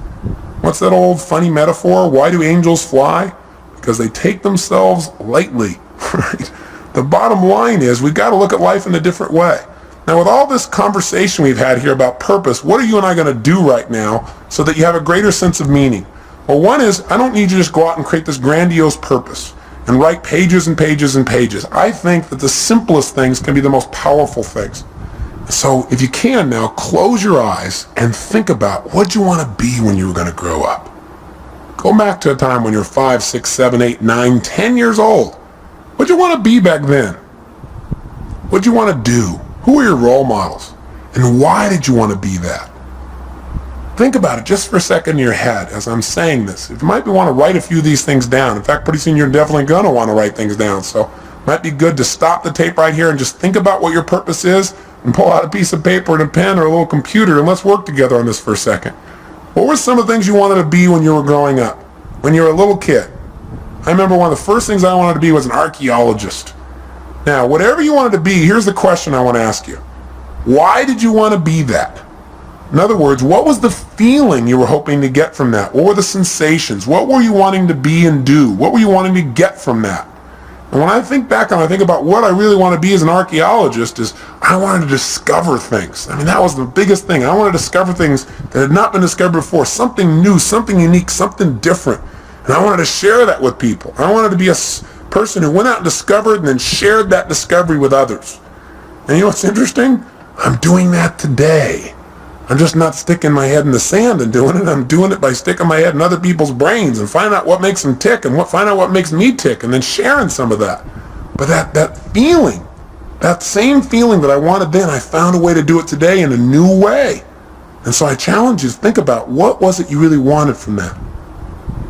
What's that old funny metaphor? Why do angels fly? Because they take themselves lightly, right? The bottom line is we've got to look at life in a different way. Now, with all this conversation we've had here about purpose, what are you and I going to do right now so that you have a greater sense of meaning? Well, one is I don't need you to just go out and create this grandiose purpose and write pages and pages and pages. I think that the simplest things can be the most powerful things. So if you can now, close your eyes and think about what you want to be when you were going to grow up. Go back to a time when you're 5, 6, 7, 8, 9, 10 years old. What'd you want to be back then? What'd you want to do? Who were your role models? And why did you want to be that? Think about it just for a second in your head as I'm saying this. You might want to write a few of these things down. In fact, pretty soon you're definitely going to want to write things down. So it might be good to stop the tape right here and just think about what your purpose is and pull out a piece of paper and a pen or a little computer and let's work together on this for a second. What were some of the things you wanted to be when you were growing up? When you were a little kid? I remember one of the first things I wanted to be was an archaeologist. Now, whatever you wanted to be, here's the question I want to ask you. Why did you want to be that? In other words, what was the feeling you were hoping to get from that? What were the sensations? What were you wanting to be and do? What were you wanting to get from that? And when I think back and I think about what I really want to be as an archaeologist is I wanted to discover things. I mean, that was the biggest thing. I wanted to discover things that had not been discovered before, something new, something unique, something different. And I wanted to share that with people. I wanted to be a person who went out and discovered and then shared that discovery with others. And you know what's interesting? I'm doing that today. I'm just not sticking my head in the sand and doing it. I'm doing it by sticking my head in other people's brains and finding out what makes them tick and find out what makes me tick and then sharing some of that. But that feeling, that same feeling that I wanted then, I found a way to do it today in a new way. And so I challenge you to think about what was it you really wanted from that.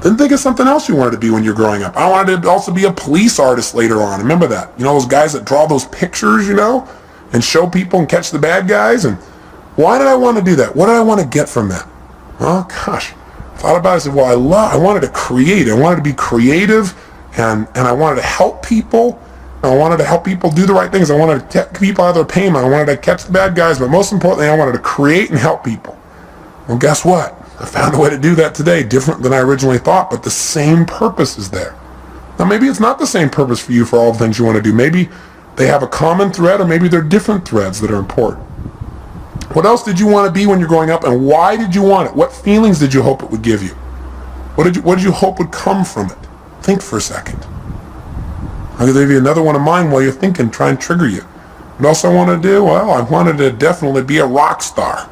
Then think of something else you wanted to be when you're growing up. I wanted to also be a police artist later on. Remember that? You know those guys that draw those pictures, and show people and catch the bad guys? And why did I want to do that? What did I want to get from that? Well, gosh, I thought about it. I said, well, I wanted to create. I wanted to be creative, and I wanted to help people. I wanted to help people do the right things. I wanted to get people out of their pain. I wanted to catch the bad guys, but most importantly, I wanted to create and help people. Well, guess what? I found a way to do that today, different than I originally thought, but the same purpose is there. Now, maybe it's not the same purpose for you for all the things you want to do. Maybe they have a common thread, or maybe they're different threads that are important. What else did you want to be when you're growing up, and why did you want it? What feelings did you hope it would give you? What did you hope would come from it? Think for a second. I'll give you another one of mine while you're thinking, try and trigger you. What else I want to do? Well, I wanted to definitely be a rock star.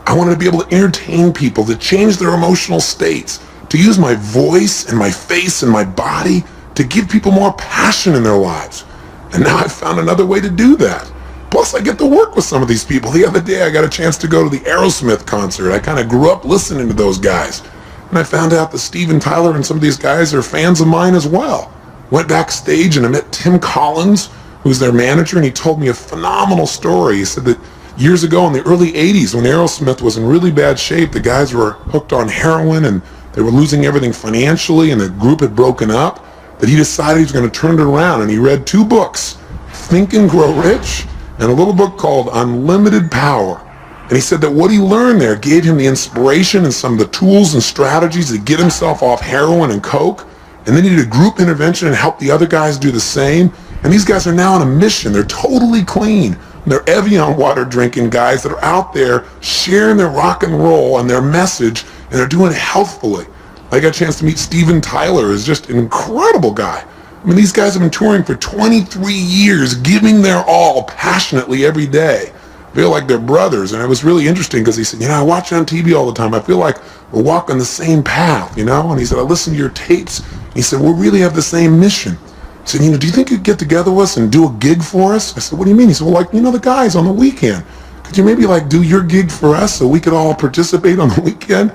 I wanted to be able to entertain people, to change their emotional states, to use my voice and my face and my body to give people more passion in their lives. And now I've found another way to do that. Plus, I get to work with some of these people. The other day, I got a chance to go to the Aerosmith concert. I kind of grew up listening to those guys. And I found out that Steven Tyler and some of these guys are fans of mine as well. Went backstage and I met Tim Collins, who's their manager, and he told me a phenomenal story. He said that years ago in the early 80s, when Aerosmith was in really bad shape, the guys were hooked on heroin and they were losing everything financially, and the group had broken up, that he decided he was going to turn it around. And he read 2 books, Think and Grow Rich, and a little book called Unlimited Power. And he said that what he learned there gave him the inspiration and some of the tools and strategies to get himself off heroin and coke. And then he did a group intervention and helped the other guys do the same. And these guys are now on a mission. They're totally clean. They're Evian water drinking guys that are out there sharing their rock and roll and their message, and they're doing it healthfully. I got a chance to meet Steven Tyler, who's just an incredible guy. I mean, these guys have been touring for 23 years, giving their all passionately every day. I feel like they're brothers, and it was really interesting because he said, I watch you on TV all the time. I feel like we're walking the same path, And he said, I listen to your tapes. He said, we really have the same mission. He said, do you think you'd get together with us and do a gig for us? I said, what do you mean? He said, well, the guys on the weekend. Could you maybe do your gig for us so we could all participate on the weekend?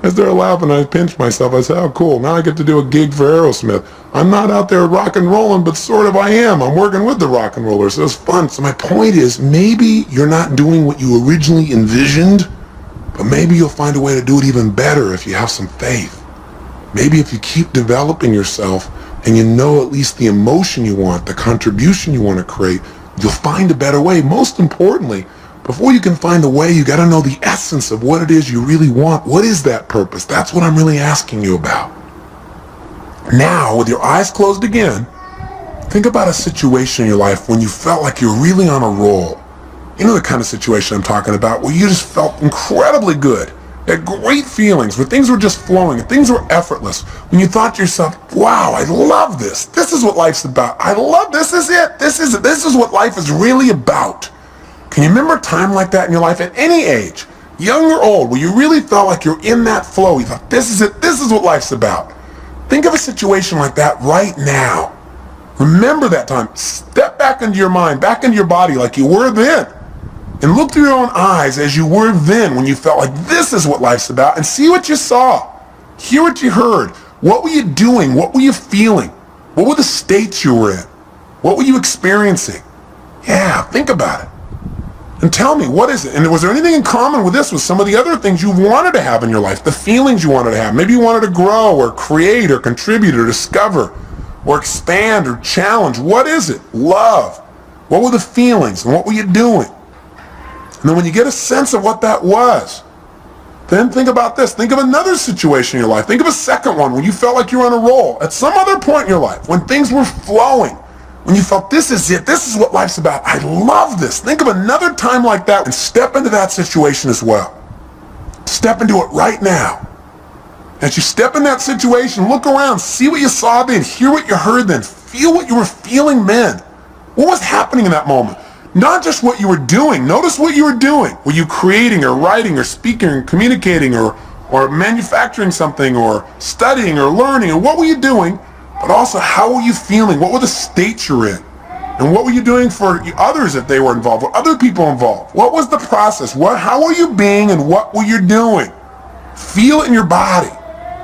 As they're laughing, I pinched myself. I said, oh, cool. Now I get to do a gig for Aerosmith. I'm not out there rock and rolling, but sort of I am. I'm working with the rock and rollers. So it's fun. So my point is, maybe you're not doing what you originally envisioned, but maybe you'll find a way to do it even better if you have some faith. Maybe if you keep developing yourself and you know at least the emotion you want, the contribution you want to create, you'll find a better way. Most importantly, before you can find a way, you got to know the essence of what it is you really want. What is that purpose? That's what I'm really asking you about. Now, with your eyes closed again, think about a situation in your life when you felt like you're really on a roll. You know the kind of situation I'm talking about, where you just felt incredibly good. You had great feelings, where things were just flowing and things were effortless. When you thought to yourself, wow, I love this. This is what life's about. I love this. This is it. This is it. This is what life is really about. Can you remember a time like that in your life at any age, young or old, where you really felt like you're in that flow? You thought, this is it. This is what life's about. Think of a situation like that right now. Remember that time. Step back into your mind, back into your body like you were then. And look through your own eyes as you were then when you felt like this is what life's about, and see what you saw. Hear what you heard. What were you doing? What were you feeling? What were the states you were in? What were you experiencing? Yeah, think about it. And tell me, what is it? And was there anything in common with this, with some of the other things you wanted to have in your life, the feelings you wanted to have? Maybe you wanted to grow or create or contribute or discover or expand or challenge. What is it? Love. What were the feelings and what were you doing? And then when you get a sense of what that was, then think about this. Think of another situation in your life. Think of a second one when you felt like you were on a roll. At some other point in your life, when things were flowing, when you felt this is it, this is what life's about. I love this. Think of another time like that and step into that situation as well. Step into it right now. As you step in that situation, look around, see what you saw then, hear what you heard then, feel what you were feeling then. What was happening in that moment? Not just what you were doing. Notice what you were doing. Were you creating or writing or speaking or communicating or manufacturing something or studying or learning? And what were you doing? But also, how were you feeling? What were the states you're in? And what were you doing for others if they were involved? Were other people involved? What was the process? How were you being and what were you doing? Feel it in your body.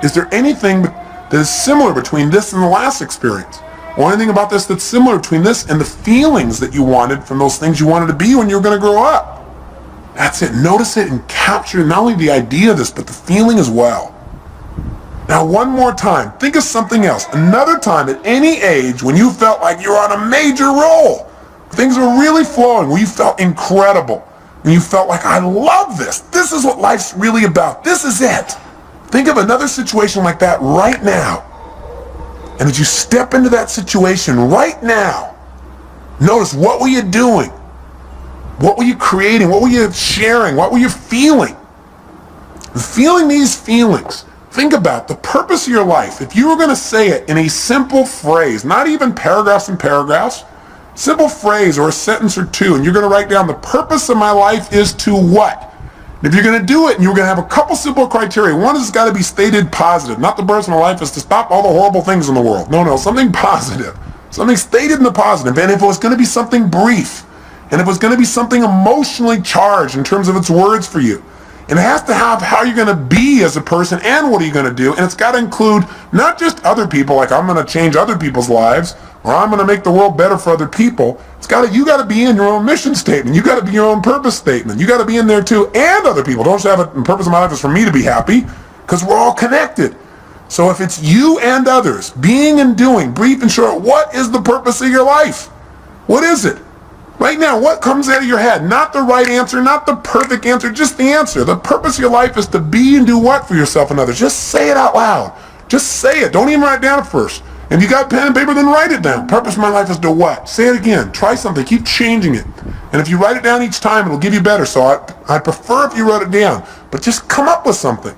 Is there anything that is similar between this and the last experience? Or anything about this that's similar between this and the feelings that you wanted from those things you wanted to be when you were going to grow up? That's it. Notice it and capture not only the idea of this, but the feeling as well. Now, one more time, think of something else. Another time at any age when you felt like you were on a major roll. Things were really flowing, where you felt incredible. When you felt like, I love this. This is what life's really about. This is it. Think of another situation like that right now. And as you step into that situation right now, notice, what were you doing? What were you creating? What were you sharing? What were you feeling? Feeling these feelings. Think about the purpose of your life. If you were going to say it in a simple phrase, not even paragraphs and paragraphs, simple phrase or a sentence or two, and you're going to write down, the purpose of my life is to what? If you're going to do it, and you're going to have a couple simple criteria. One is it's got to be stated positive. Not the personal life is to stop all the horrible things in the world. No, something positive. Something stated in the positive. And if it was going to be something brief, and if it was going to be something emotionally charged in terms of its words for you, and it has to have how you're going to be as a person and what are you going to do, and it's got to include not just other people, like I'm going to change other people's lives, or I'm going to make the world better for other people. You got to be in your own mission statement. You got to be your own purpose statement. You got to be in there too, and other people. Don't just have it, the purpose of my life is for me to be happy, because we're all connected. So if it's you and others, being and doing, brief and short, what is the purpose of your life? What is it? Right now, what comes out of your head? Not the right answer, not the perfect answer, just the answer. The purpose of your life is to be and do what for yourself and others? Just say it out loud. Just say it. Don't even write it down at first. If you got pen and paper, then write it down. Purpose of my life is to what? Say it again. Try something. Keep changing it. And if you write it down each time, it'll give you better. So I prefer if you wrote it down. But just come up with something.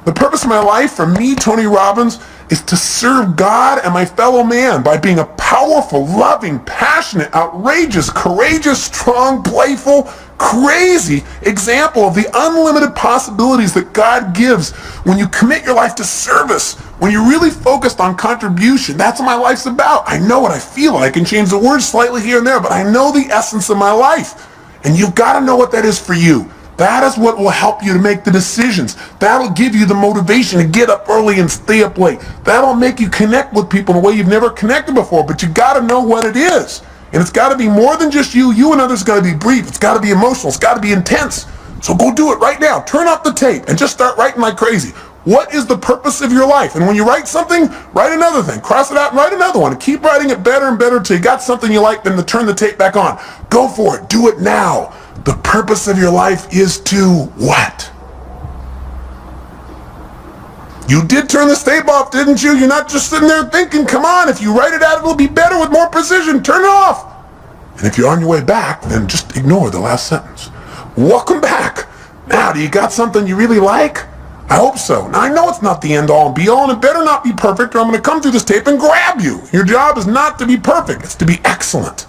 The purpose of my life, for me, Tony Robbins, is to serve God and my fellow man by being a powerful, loving, passionate, outrageous, courageous, strong, playful, crazy example of the unlimited possibilities that God gives when you commit your life to service, when you're really focused on contribution. That's what my life's about. I know what I feel. I can change the words slightly here and there, but I know the essence of my life. And you've got to know what that is for you. That is what will help you to make the decisions. That'll give you the motivation to get up early and stay up late. That'll make you connect with people in a way you've never connected before, but you got to know what it is. And it's got to be more than just you. You and others got to be brief. It's got to be emotional. It's got to be intense. So go do it right now. Turn off the tape and just start writing like crazy. What is the purpose of your life? And when you write something, write another thing. Cross it out and write another one. And keep writing it better and better until you got something you like, then to turn the tape back on. Go for it. Do it now. The purpose of your life is to what? You did turn this tape off, didn't you? You're not just sitting there thinking, come on, if you write it out, it'll be better with more precision. Turn it off. And if you're on your way back, then just ignore the last sentence. Welcome back. Now, do you got something you really like? I hope so. Now, I know it's not the end all and be all, and it better not be perfect, or I'm going to come through this tape and grab you. Your job is not to be perfect. It's to be excellent.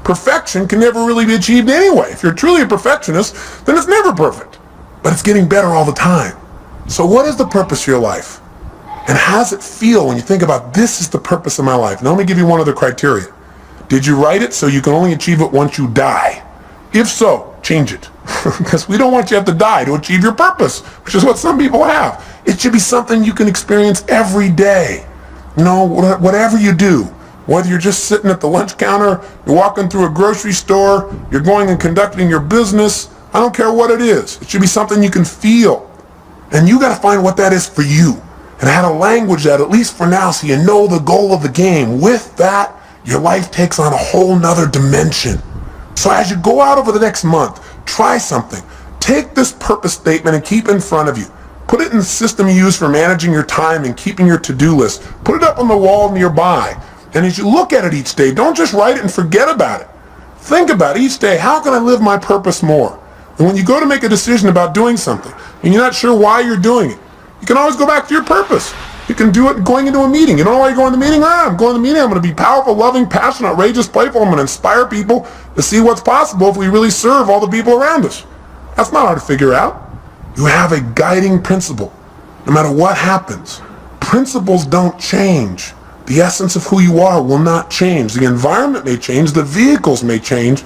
Perfection can never really be achieved anyway. If you're truly a perfectionist, then it's never perfect. But it's getting better all the time. So what is the purpose of your life? And how does it feel when you think about this is the purpose of my life? Now let me give you one other criteria. Did you write it so you can only achieve it once you die? If so, change it. Because we don't want you to have to die to achieve your purpose, which is what some people have. It should be something you can experience every day. Whatever you do. Whether you're just sitting at the lunch counter, you're walking through a grocery store, you're going and conducting your business, I don't care what it is. It should be something you can feel. And you got to find what that is for you. And how to language that, at least for now, so you know the goal of the game. With that, your life takes on a whole nother dimension. So as you go out over the next month, try something. Take this purpose statement and keep it in front of you. Put it in the system you use for managing your time and keeping your to-do list. Put it up on the wall nearby. And as you look at it each day, don't just write it and forget about it. Think about it each day. How can I live my purpose more? And when you go to make a decision about doing something, and you're not sure why you're doing it, you can always go back to your purpose. You can do it going into a meeting. You know why you're going to the meeting? I'm going to the meeting. I'm going to be powerful, loving, passionate, outrageous, playful. I'm going to inspire people to see what's possible if we really serve all the people around us. That's not hard to figure out. You have a guiding principle. No matter what happens, principles don't change. The essence of who you are will not change. The environment may change, the vehicles may change,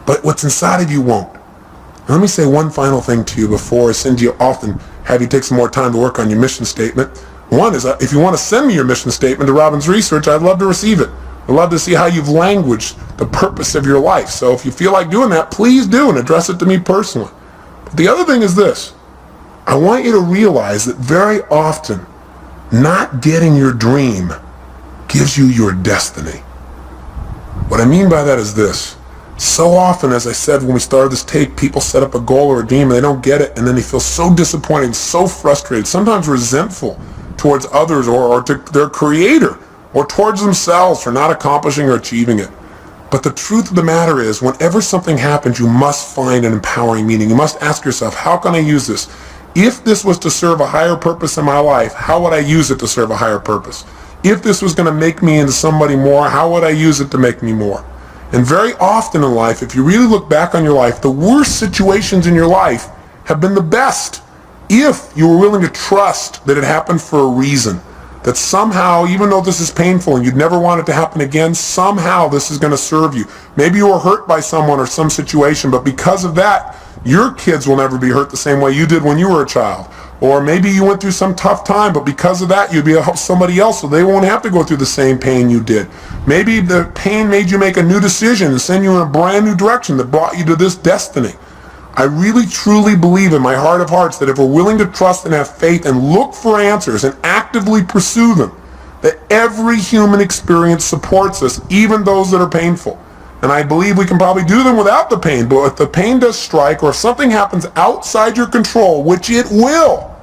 but what's inside of you won't. Now, let me say one final thing to you before I send you off and have you take some more time to work on your mission statement. One is, if you want to send me your mission statement to Robbins Research, I'd love to receive it. I'd love to see how you've languaged the purpose of your life. So if you feel like doing that, please do and address it to me personally. But the other thing is this. I want you to realize that very often, not getting your dream gives you your destiny. What I mean by that is this. So often, as I said when we started this tape, people set up a goal or a dream and they don't get it, and then they feel so disappointed, so frustrated, sometimes resentful towards others or to their creator or towards themselves for not accomplishing or achieving it. But the truth of the matter is, whenever something happens, you must find an empowering meaning. You must ask yourself, how can I use this? If this was to serve a higher purpose in my life, how would I use it to serve a higher purpose? If this was going to make me into somebody more, how would I use it to make me more? And very often in life, if you really look back on your life, the worst situations in your life have been the best. If you were willing to trust that it happened for a reason, that somehow, even though this is painful and you'd never want it to happen again, somehow this is going to serve you. Maybe you were hurt by someone or some situation, but because of that, your kids will never be hurt the same way you did when you were a child. Or maybe you went through some tough time, but because of that, you'd be able to help somebody else so they won't have to go through the same pain you did. Maybe the pain made you make a new decision and send you in a brand new direction that brought you to this destiny. I really truly believe in my heart of hearts that if we're willing to trust and have faith and look for answers and actively pursue them, that every human experience supports us, even those that are painful. And I believe we can probably do them without the pain, but if the pain does strike or if something happens outside your control, which it will,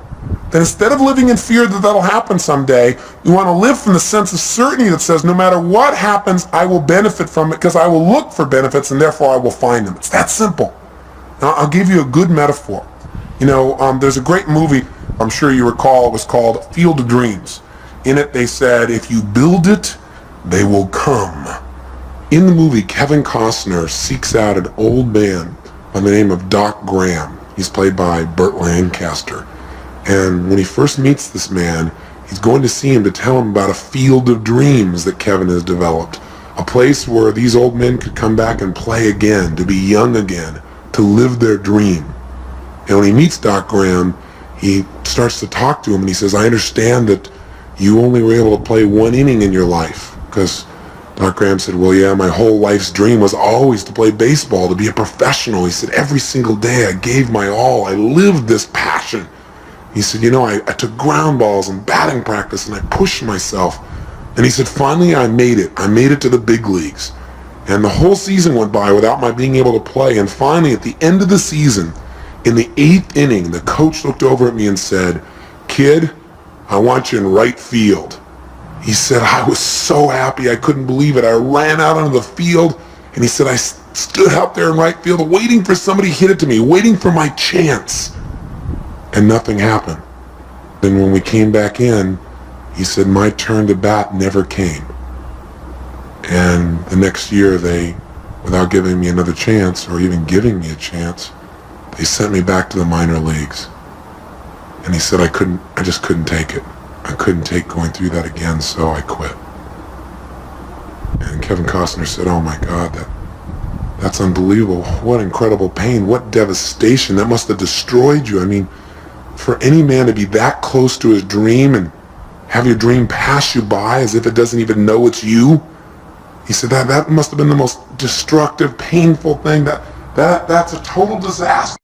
then instead of living in fear that that'll happen someday, you want to live from the sense of certainty that says no matter what happens, I will benefit from it because I will look for benefits and therefore I will find them. It's that simple. Now, I'll give you a good metaphor. There's a great movie, I'm sure you recall, it was called Field of Dreams. In it they said, if you build it, they will come. In the movie, Kevin Costner seeks out an old man by the name of Doc Graham. He's played by Burt Lancaster. And when he first meets this man, he's going to see him to tell him about a field of dreams that Kevin has developed. A place where these old men could come back and play again, to be young again, to live their dream. And when he meets Doc Graham, he starts to talk to him and he says, I understand that you only were able to play one inning in your life. Because Doc Graham said, well, yeah, my whole life's dream was always to play baseball, to be a professional. He said, every single day I gave my all. I lived this passion. He said, I took ground balls and batting practice and I pushed myself. And he said, finally I made it. I made it to the big leagues. And the whole season went by without my being able to play. And finally, at the end of the season, in the 8th inning, the coach looked over at me and said, kid, I want you in right field. He said, I was so happy. I couldn't believe it. I ran out onto the field. And he said, I stood out there in right field waiting for somebody to hit it to me, waiting for my chance. And nothing happened. Then when we came back in, he said, my turn to bat never came. And the next year they, without giving me another chance or even giving me a chance, they sent me back to the minor leagues. And he said I just couldn't take it. I couldn't take going through that again, so I quit. And Kevin Costner said, oh my God, that's unbelievable. What incredible pain, what devastation. That must have destroyed you. I mean, for any man to be that close to his dream and have your dream pass you by as if it doesn't even know it's you. He said that must have been the most destructive, painful thing. That's a total disaster.